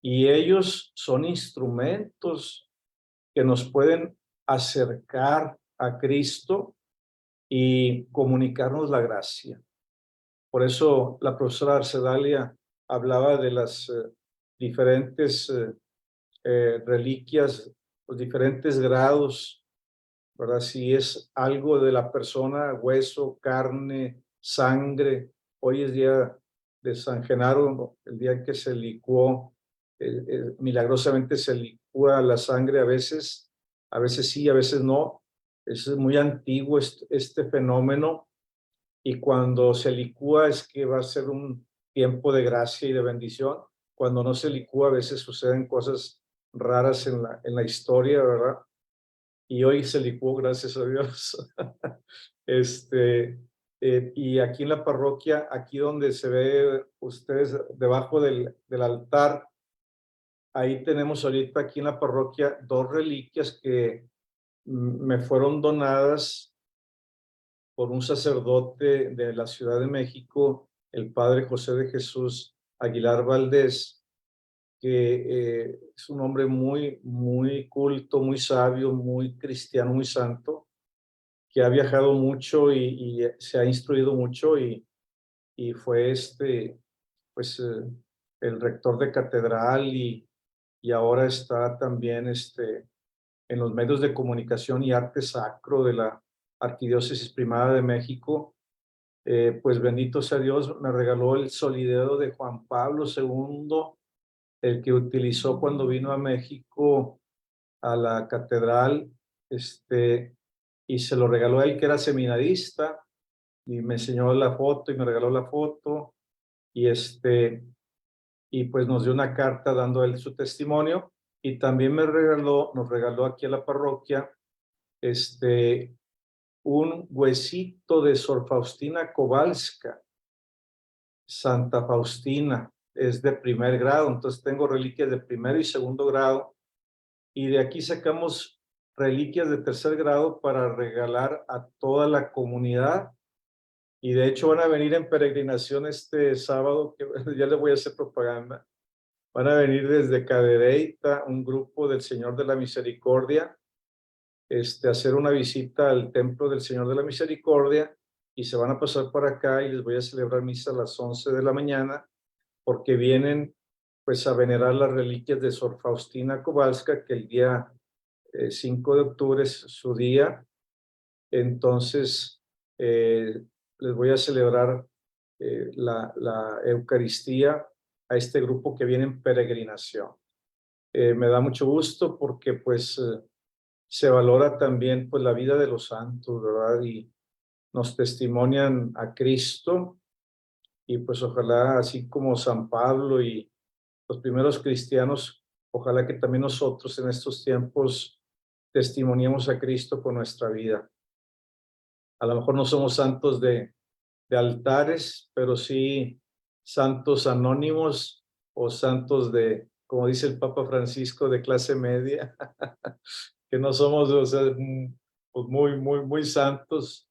S1: Y ellos son instrumentos que nos pueden acercar a Cristo y comunicarnos la gracia. Por eso la profesora Arcedalia hablaba de las diferentes reliquias, los diferentes grados, ¿verdad? Si es algo de la persona, hueso, carne, sangre. Hoy es día de San Genaro, el día en que se licuó, milagrosamente se licúa la sangre a veces sí, a veces no. Es muy antiguo este fenómeno, y cuando se licúa es que va a ser un tiempo de gracia y de bendición. Cuando no se licúa a veces suceden cosas raras en la historia, ¿verdad? Y hoy se licuó, gracias a Dios. Y aquí en la parroquia, aquí donde se ve ustedes debajo del altar, ahí tenemos ahorita aquí en la parroquia 2 reliquias que me fueron donadas por un sacerdote de la Ciudad de México, el padre José de Jesús Aguilar Valdés, que es un hombre muy, muy culto, muy sabio, muy cristiano, muy santo, que ha viajado mucho y se ha instruido mucho, y fue pues, el rector de catedral, y ahora está también en los medios de comunicación y arte sacro de la Arquidiócesis Primada de México. Pues bendito sea Dios, me regaló el solideo de Juan Pablo II, el que utilizó cuando vino a México a la catedral, y se lo regaló a él, que era seminarista, y me enseñó la foto y me regaló la foto, y pues nos dio una carta dando él su testimonio, y también nos regaló aquí a la parroquia un huesito de Sor Faustina Kowalska, Santa Faustina, es de primer grado, entonces tengo reliquias de primero y segundo grado, y de aquí sacamos reliquias de tercer grado para regalar a toda la comunidad, y de hecho van a venir en peregrinación este sábado, que ya les voy a hacer propaganda, van a venir desde Cadereyta, un grupo del Señor de la Misericordia, a hacer una visita al Templo del Señor de la Misericordia, y se van a pasar por acá y les voy a celebrar misa a las 11 de la mañana, porque vienen pues a venerar las reliquias de Sor Faustina Kowalska, que el día 5 de octubre es su día. Entonces, les voy a celebrar la Eucaristía a este grupo que viene en peregrinación. Me da mucho gusto porque pues se valora también pues la vida de los santos, ¿verdad? Y nos testimonian a Cristo, y pues ojalá, así como San Pablo y los primeros cristianos, ojalá que también nosotros en estos tiempos testimoniemos a Cristo con nuestra vida. A lo mejor no somos santos de altares, pero sí santos anónimos o santos de, como dice el Papa Francisco, de clase media, que no somos, o sea, pues muy santos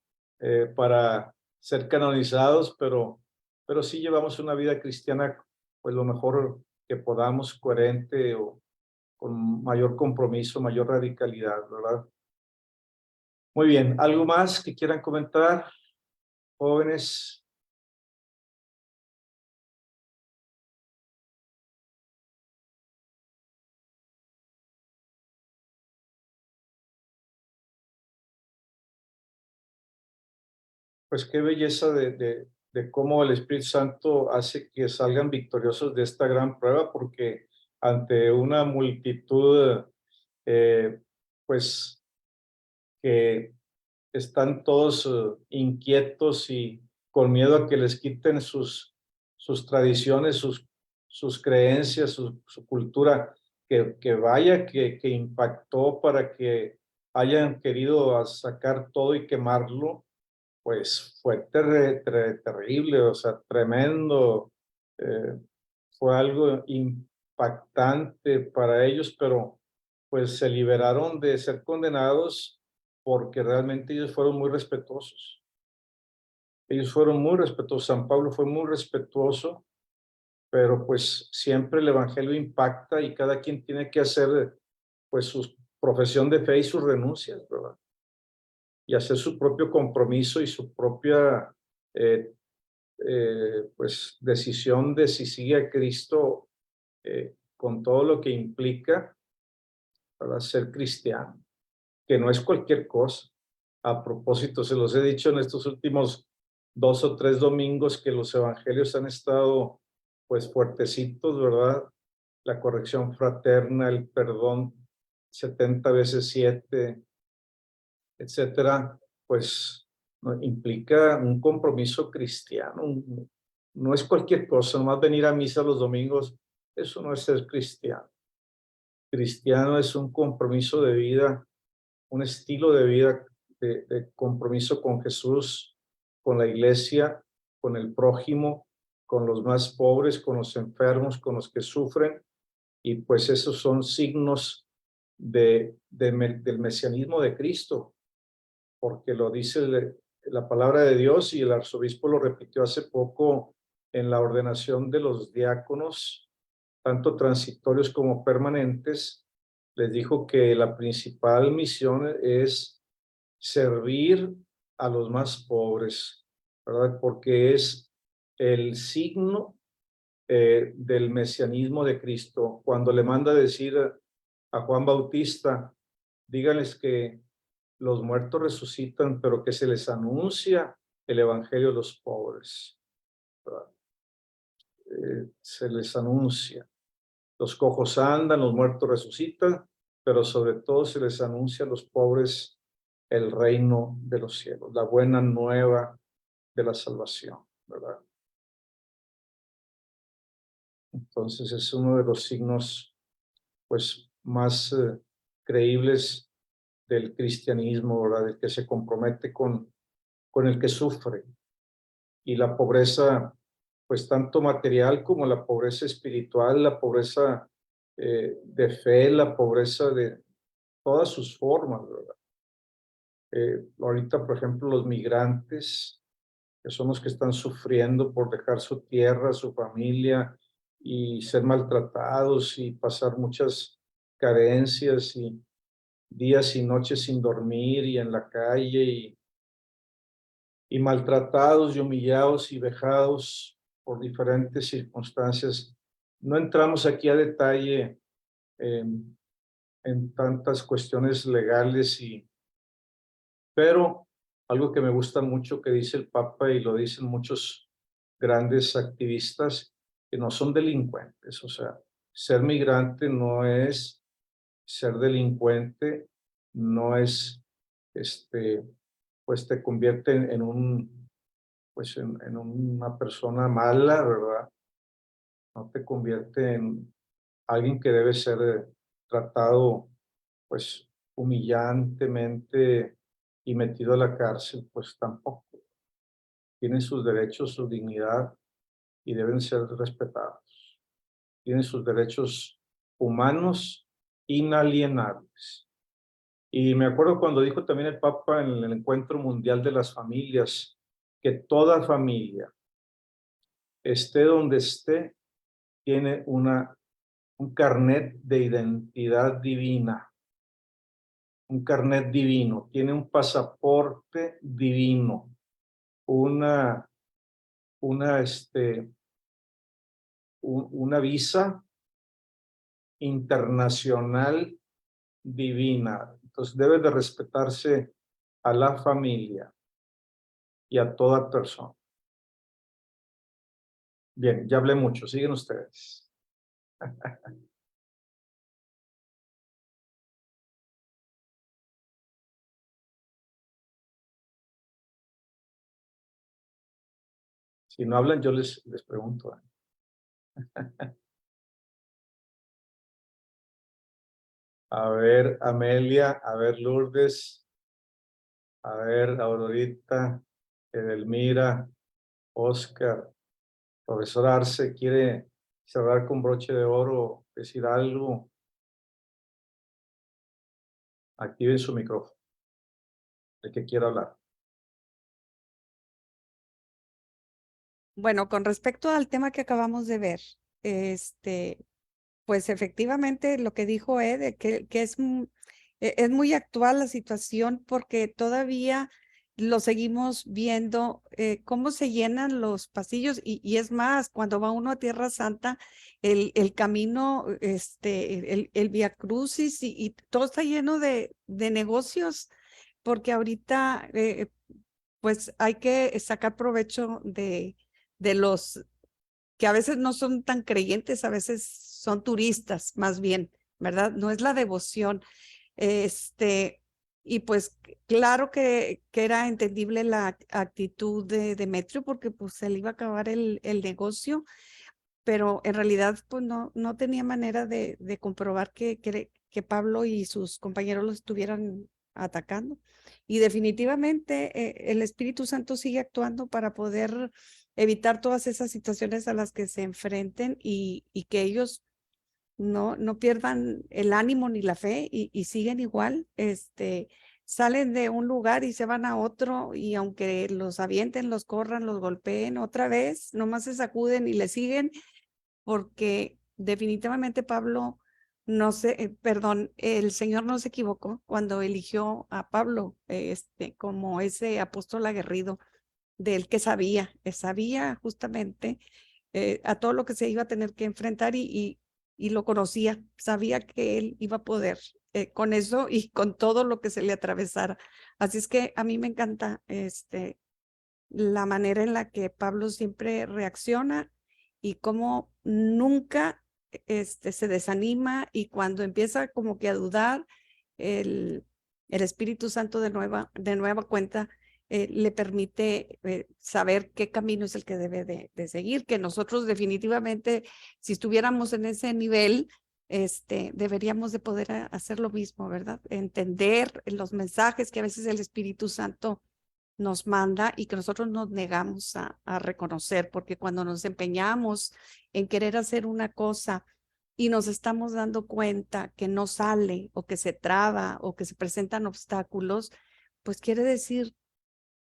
S1: para ser canonizados, pero sí llevamos una vida cristiana, pues lo mejor que podamos, coherente o con mayor compromiso, mayor radicalidad, ¿verdad? Muy bien, ¿algo más que quieran comentar, jóvenes? Pues qué belleza de cómo el Espíritu Santo hace que salgan victoriosos de esta gran prueba, porque ante una multitud, eh, pues que están todos inquietos y con miedo a que les quiten sus tradiciones, sus creencias, su cultura, que vaya, que impactó para que hayan querido sacar todo y quemarlo, pues fue terrible, o sea, tremendo. eh, Fue algo impactante para ellos, pero pues se liberaron de ser condenados porque realmente ellos fueron muy respetuosos. Ellos fueron muy respetuosos. San Pablo fue muy respetuoso, pero pues siempre el evangelio impacta y cada quien tiene que hacer pues su profesión de fe y sus renuncias, ¿verdad? Y hacer su propio compromiso y su propia eh, pues decisión de si sigue a Cristo con todo lo que implica para ser cristiano, que no es cualquier cosa. A propósito, se los he dicho en estos últimos 2 o 3 domingos que los evangelios han estado pues fuertecitos, ¿verdad? La corrección fraterna, el perdón 70 veces 7, etcétera, pues ¿no? Implica un compromiso cristiano. No es cualquier cosa, nomás venir a misa los domingos, eso no es ser cristiano. Cristiano es un compromiso de vida, un estilo de vida de compromiso con Jesús, con la iglesia, con el prójimo, con los más pobres, con los enfermos, con los que sufren, y pues esos son signos del mesianismo de Cristo, porque lo dice la palabra de Dios, y el arzobispo lo repitió hace poco en la ordenación de los diáconos, tanto transitorios como permanentes. Les dijo que la principal misión es servir a los más pobres, ¿verdad? Porque es el signo del mesianismo de Cristo. Cuando le manda decir a Juan Bautista, díganles que los muertos resucitan, pero que se les anuncia el evangelio de los pobres, ¿verdad? Se les anuncia. Los cojos andan, los muertos resucitan, pero sobre todo se les anuncia a los pobres el reino de los cielos, la buena nueva de la salvación, ¿verdad? Entonces es uno de los signos pues más creíbles del cristianismo, ¿verdad? El que se compromete con el que sufre. Y la pobreza pues tanto material como la pobreza espiritual, la pobreza de fe, la pobreza de todas sus formas, ¿verdad? Ahorita, por ejemplo, los migrantes, que son los que están sufriendo por dejar su tierra, su familia y ser maltratados y pasar muchas carencias y días y noches sin dormir y en la calle y maltratados y humillados y vejados por diferentes circunstancias. No entramos aquí a detalle en tantas cuestiones legales, pero algo que me gusta mucho que dice el Papa y lo dicen muchos grandes activistas, que no son delincuentes. O sea, ser migrante no es ser delincuente, no es, pues te convierte pues en una persona mala, ¿verdad? No te convierte en alguien que debe ser tratado, pues, humillantemente y metido a la cárcel, pues tampoco. Tienen sus derechos, su dignidad y deben ser respetados. Tienen sus derechos humanos inalienables. Y me acuerdo cuando dijo también el Papa en el Encuentro Mundial de las Familias, que toda familia, esté donde esté, tiene un carnet de identidad divina, un carnet divino, tiene un pasaporte divino, una, una, una visa internacional divina. Entonces debe de respetarse a la familia y a toda persona. Bien, ya hablé mucho, siguen ustedes. Si no hablan, yo les pregunto. A ver, Amelia, a ver, Lourdes, a ver, Aurorita, Edelmira, Oscar, profesor Arce, ¿quiere cerrar con broche de oro, decir algo? Activen su micrófono, el que quiera hablar.
S6: Bueno, con respecto al tema que acabamos de ver, pues efectivamente lo que dijo Ed, que es muy actual la situación porque todavía lo seguimos viendo, cómo se llenan los pasillos y es más, cuando va uno a Tierra Santa, el camino, el Vía Crucis y todo está lleno de negocios porque ahorita pues hay que sacar provecho de los que a veces no son tan creyentes, a veces son turistas, más bien, ¿verdad? No es la devoción. Y pues claro que era entendible la actitud de Demetrio porque pues se le iba a acabar el negocio, pero en realidad pues no tenía manera de comprobar que Pablo y sus compañeros lo estuvieran atacando. Y definitivamente el Espíritu Santo sigue actuando para poder evitar todas esas situaciones a las que se enfrenten y que ellos no pierdan el ánimo ni la fe y siguen igual, salen de un lugar y se van a otro y aunque los avienten, los corran, los golpeen otra vez, nomás se sacuden y le siguen porque definitivamente Pablo el Señor no se equivocó cuando eligió a Pablo, como ese apóstol aguerrido del que sabía justamente a todo lo que se iba a tener que enfrentar y lo conocía, sabía que él iba a poder con eso y con todo lo que se le atravesara. Así es que a mí me encanta la manera en la que Pablo siempre reacciona y cómo nunca se desanima y cuando empieza como que a dudar, el Espíritu Santo de nueva cuenta le permite saber qué camino es el que debe de seguir, que nosotros definitivamente, si estuviéramos en ese nivel, deberíamos de poder hacer lo mismo, ¿verdad? Entender los mensajes que a veces el Espíritu Santo nos manda y que nosotros nos negamos a reconocer, porque cuando nos empeñamos en querer hacer una cosa y nos estamos dando cuenta que no sale o que se traba o que se presentan obstáculos, pues quiere decir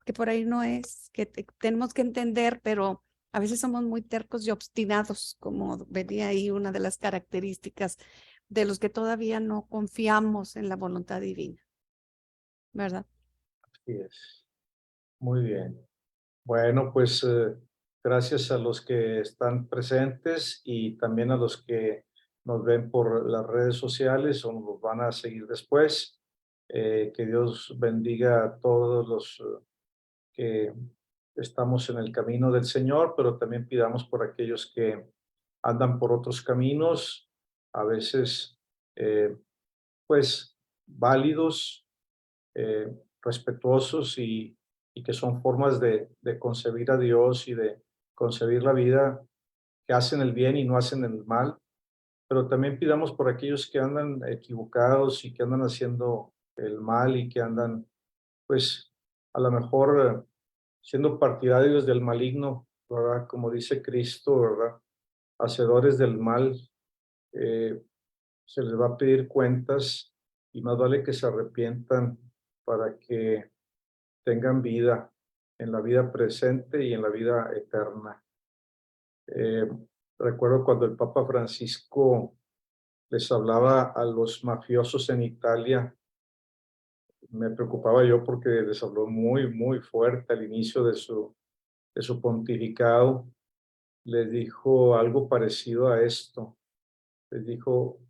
S6: que por ahí no es, que tenemos que entender, pero a veces somos muy tercos y obstinados, como venía ahí una de las características de los que todavía no confiamos en la voluntad divina, ¿verdad?
S1: Así es. Muy bien. Bueno, pues gracias a los que están presentes y también a los que nos ven por las redes sociales o nos van a seguir después. Que Dios bendiga a todos los que estamos en el camino del Señor, pero también pidamos por aquellos que andan por otros caminos, a veces pues válidos, eh, respetuosos y que son formas de concebir a Dios y de concebir la vida, que hacen el bien y no hacen el mal, pero también pidamos por aquellos que andan equivocados y que andan haciendo el mal y que andan, pues, a lo mejor siendo partidarios del maligno, ¿verdad? Como dice Cristo, ¿verdad? Hacedores del mal, eh, se les va a pedir cuentas y más vale que se arrepientan para que tengan vida en la vida presente y en la vida eterna. Eh, Recuerdo cuando el Papa Francisco les hablaba a los mafiosos en Italia, me preocupaba yo porque les habló muy, muy fuerte al inicio de su pontificado. Les dijo algo parecido a esto. Les dijo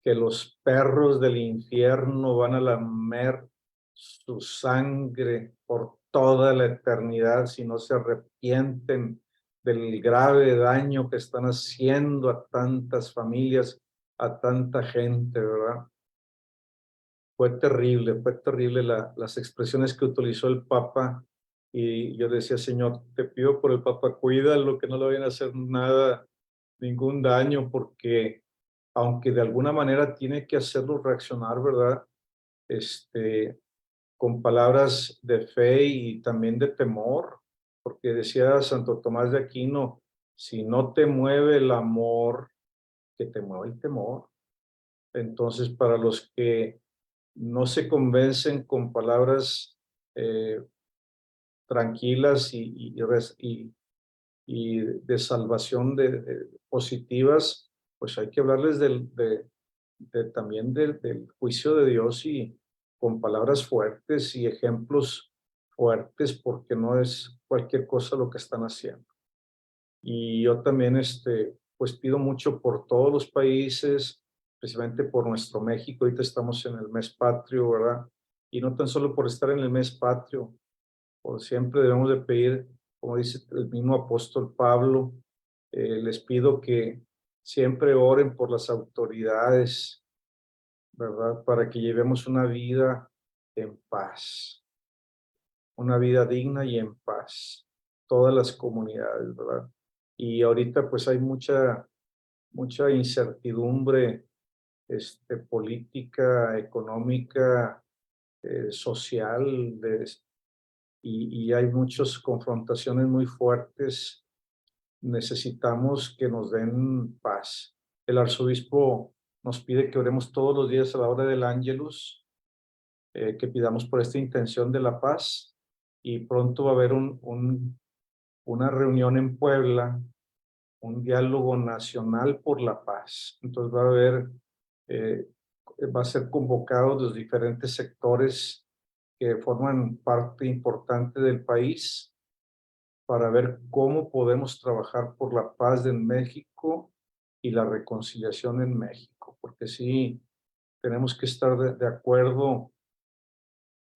S1: que los perros del infierno van a lamer su sangre por toda la eternidad si no se arrepienten del grave daño que están haciendo a tantas familias, a tanta gente, ¿verdad? Fue terrible las expresiones que utilizó el Papa y yo decía, Señor, te pido por el Papa, cuídalo, que no le vayan a hacer nada, ningún daño, porque aunque de alguna manera tiene que hacerlo reaccionar, ¿verdad? Este, con palabras de fe y también de temor, porque decía Santo Tomás de Aquino, si no te mueve el amor, que te mueve el temor. Entonces, para los que no se convencen con palabras eh, tranquilas y de salvación positivas, pues hay que hablarles también del juicio de Dios y con palabras fuertes y ejemplos fuertes, porque no es cualquier cosa lo que están haciendo. Y yo también, pues pido mucho por todos los países, precisamente por nuestro México. Ahorita estamos en el mes patrio, ¿verdad? Y no tan solo por estar en el mes patrio, por siempre debemos de pedir, como dice el mismo apóstol Pablo, les pido que siempre oren por las autoridades, ¿verdad? Para que llevemos una vida en paz, una vida digna y en paz, todas las comunidades, ¿verdad? Y ahorita pues hay mucha incertidumbre política, económica, social, y hay muchas confrontaciones muy fuertes. Necesitamos que nos den paz. El arzobispo nos pide que oremos todos los días a la hora del Ángelus, que pidamos por esta intención de la paz, y pronto va a haber una reunión en Puebla, un diálogo nacional por la paz. Entonces eh, va a ser convocado los diferentes sectores que forman parte importante del país para ver cómo podemos trabajar por la paz en México y la reconciliación en México, porque sí tenemos que estar de acuerdo,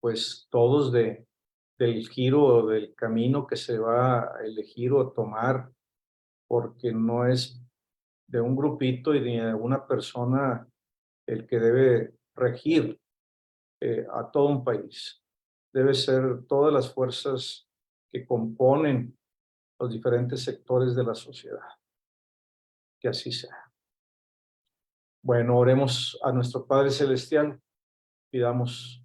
S1: pues todos del giro o del camino que se va a elegir o a tomar, porque no es de un grupito y de una persona el que debe regir a todo un país. Debe ser todas las fuerzas que componen los diferentes sectores de la sociedad. Que así sea. Bueno, oremos a nuestro Padre Celestial, pidamos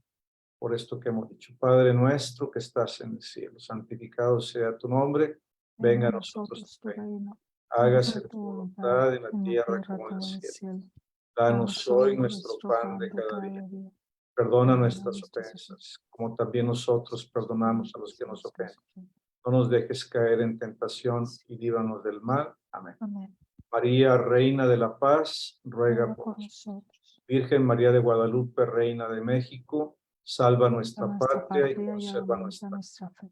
S1: por esto que hemos dicho. Padre nuestro que estás en el cielo, santificado sea tu nombre, venga a nosotros tu reino. Hágase tu voluntad en la tierra como en el cielo. Danos hoy nuestro pan de cada día. Perdona nuestras ofensas, como también nosotros perdonamos a los que nos ofenden. No nos dejes caer en tentación y líbranos del mal. Amén.
S2: Amén.
S1: María, Reina de la Paz, ruega por nosotros. Virgen María de Guadalupe, Reina de México, salva nuestra patria y conserva nuestra
S2: fe.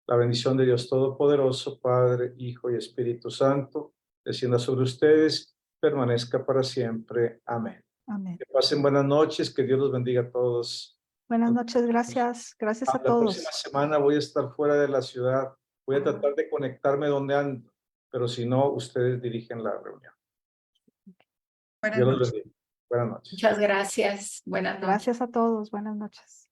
S1: La bendición de Dios Todopoderoso, Padre, Hijo y Espíritu Santo, descienda sobre ustedes, permanezca para siempre. Amén.
S2: Amén.
S1: Que pasen buenas noches, que Dios los bendiga a todos.
S2: Buenas noches, gracias. Gracias a
S1: La
S2: todos.
S1: próxima semana voy a estar fuera de la ciudad. Voy a tratar de conectarme donde ando, pero si no, ustedes dirigen la reunión.
S3: Buenas
S1: Dios los
S3: noches.
S1: bendiga. Buenas noches.
S7: Muchas gracias. Buenas noches.
S2: Gracias a todos. Buenas noches.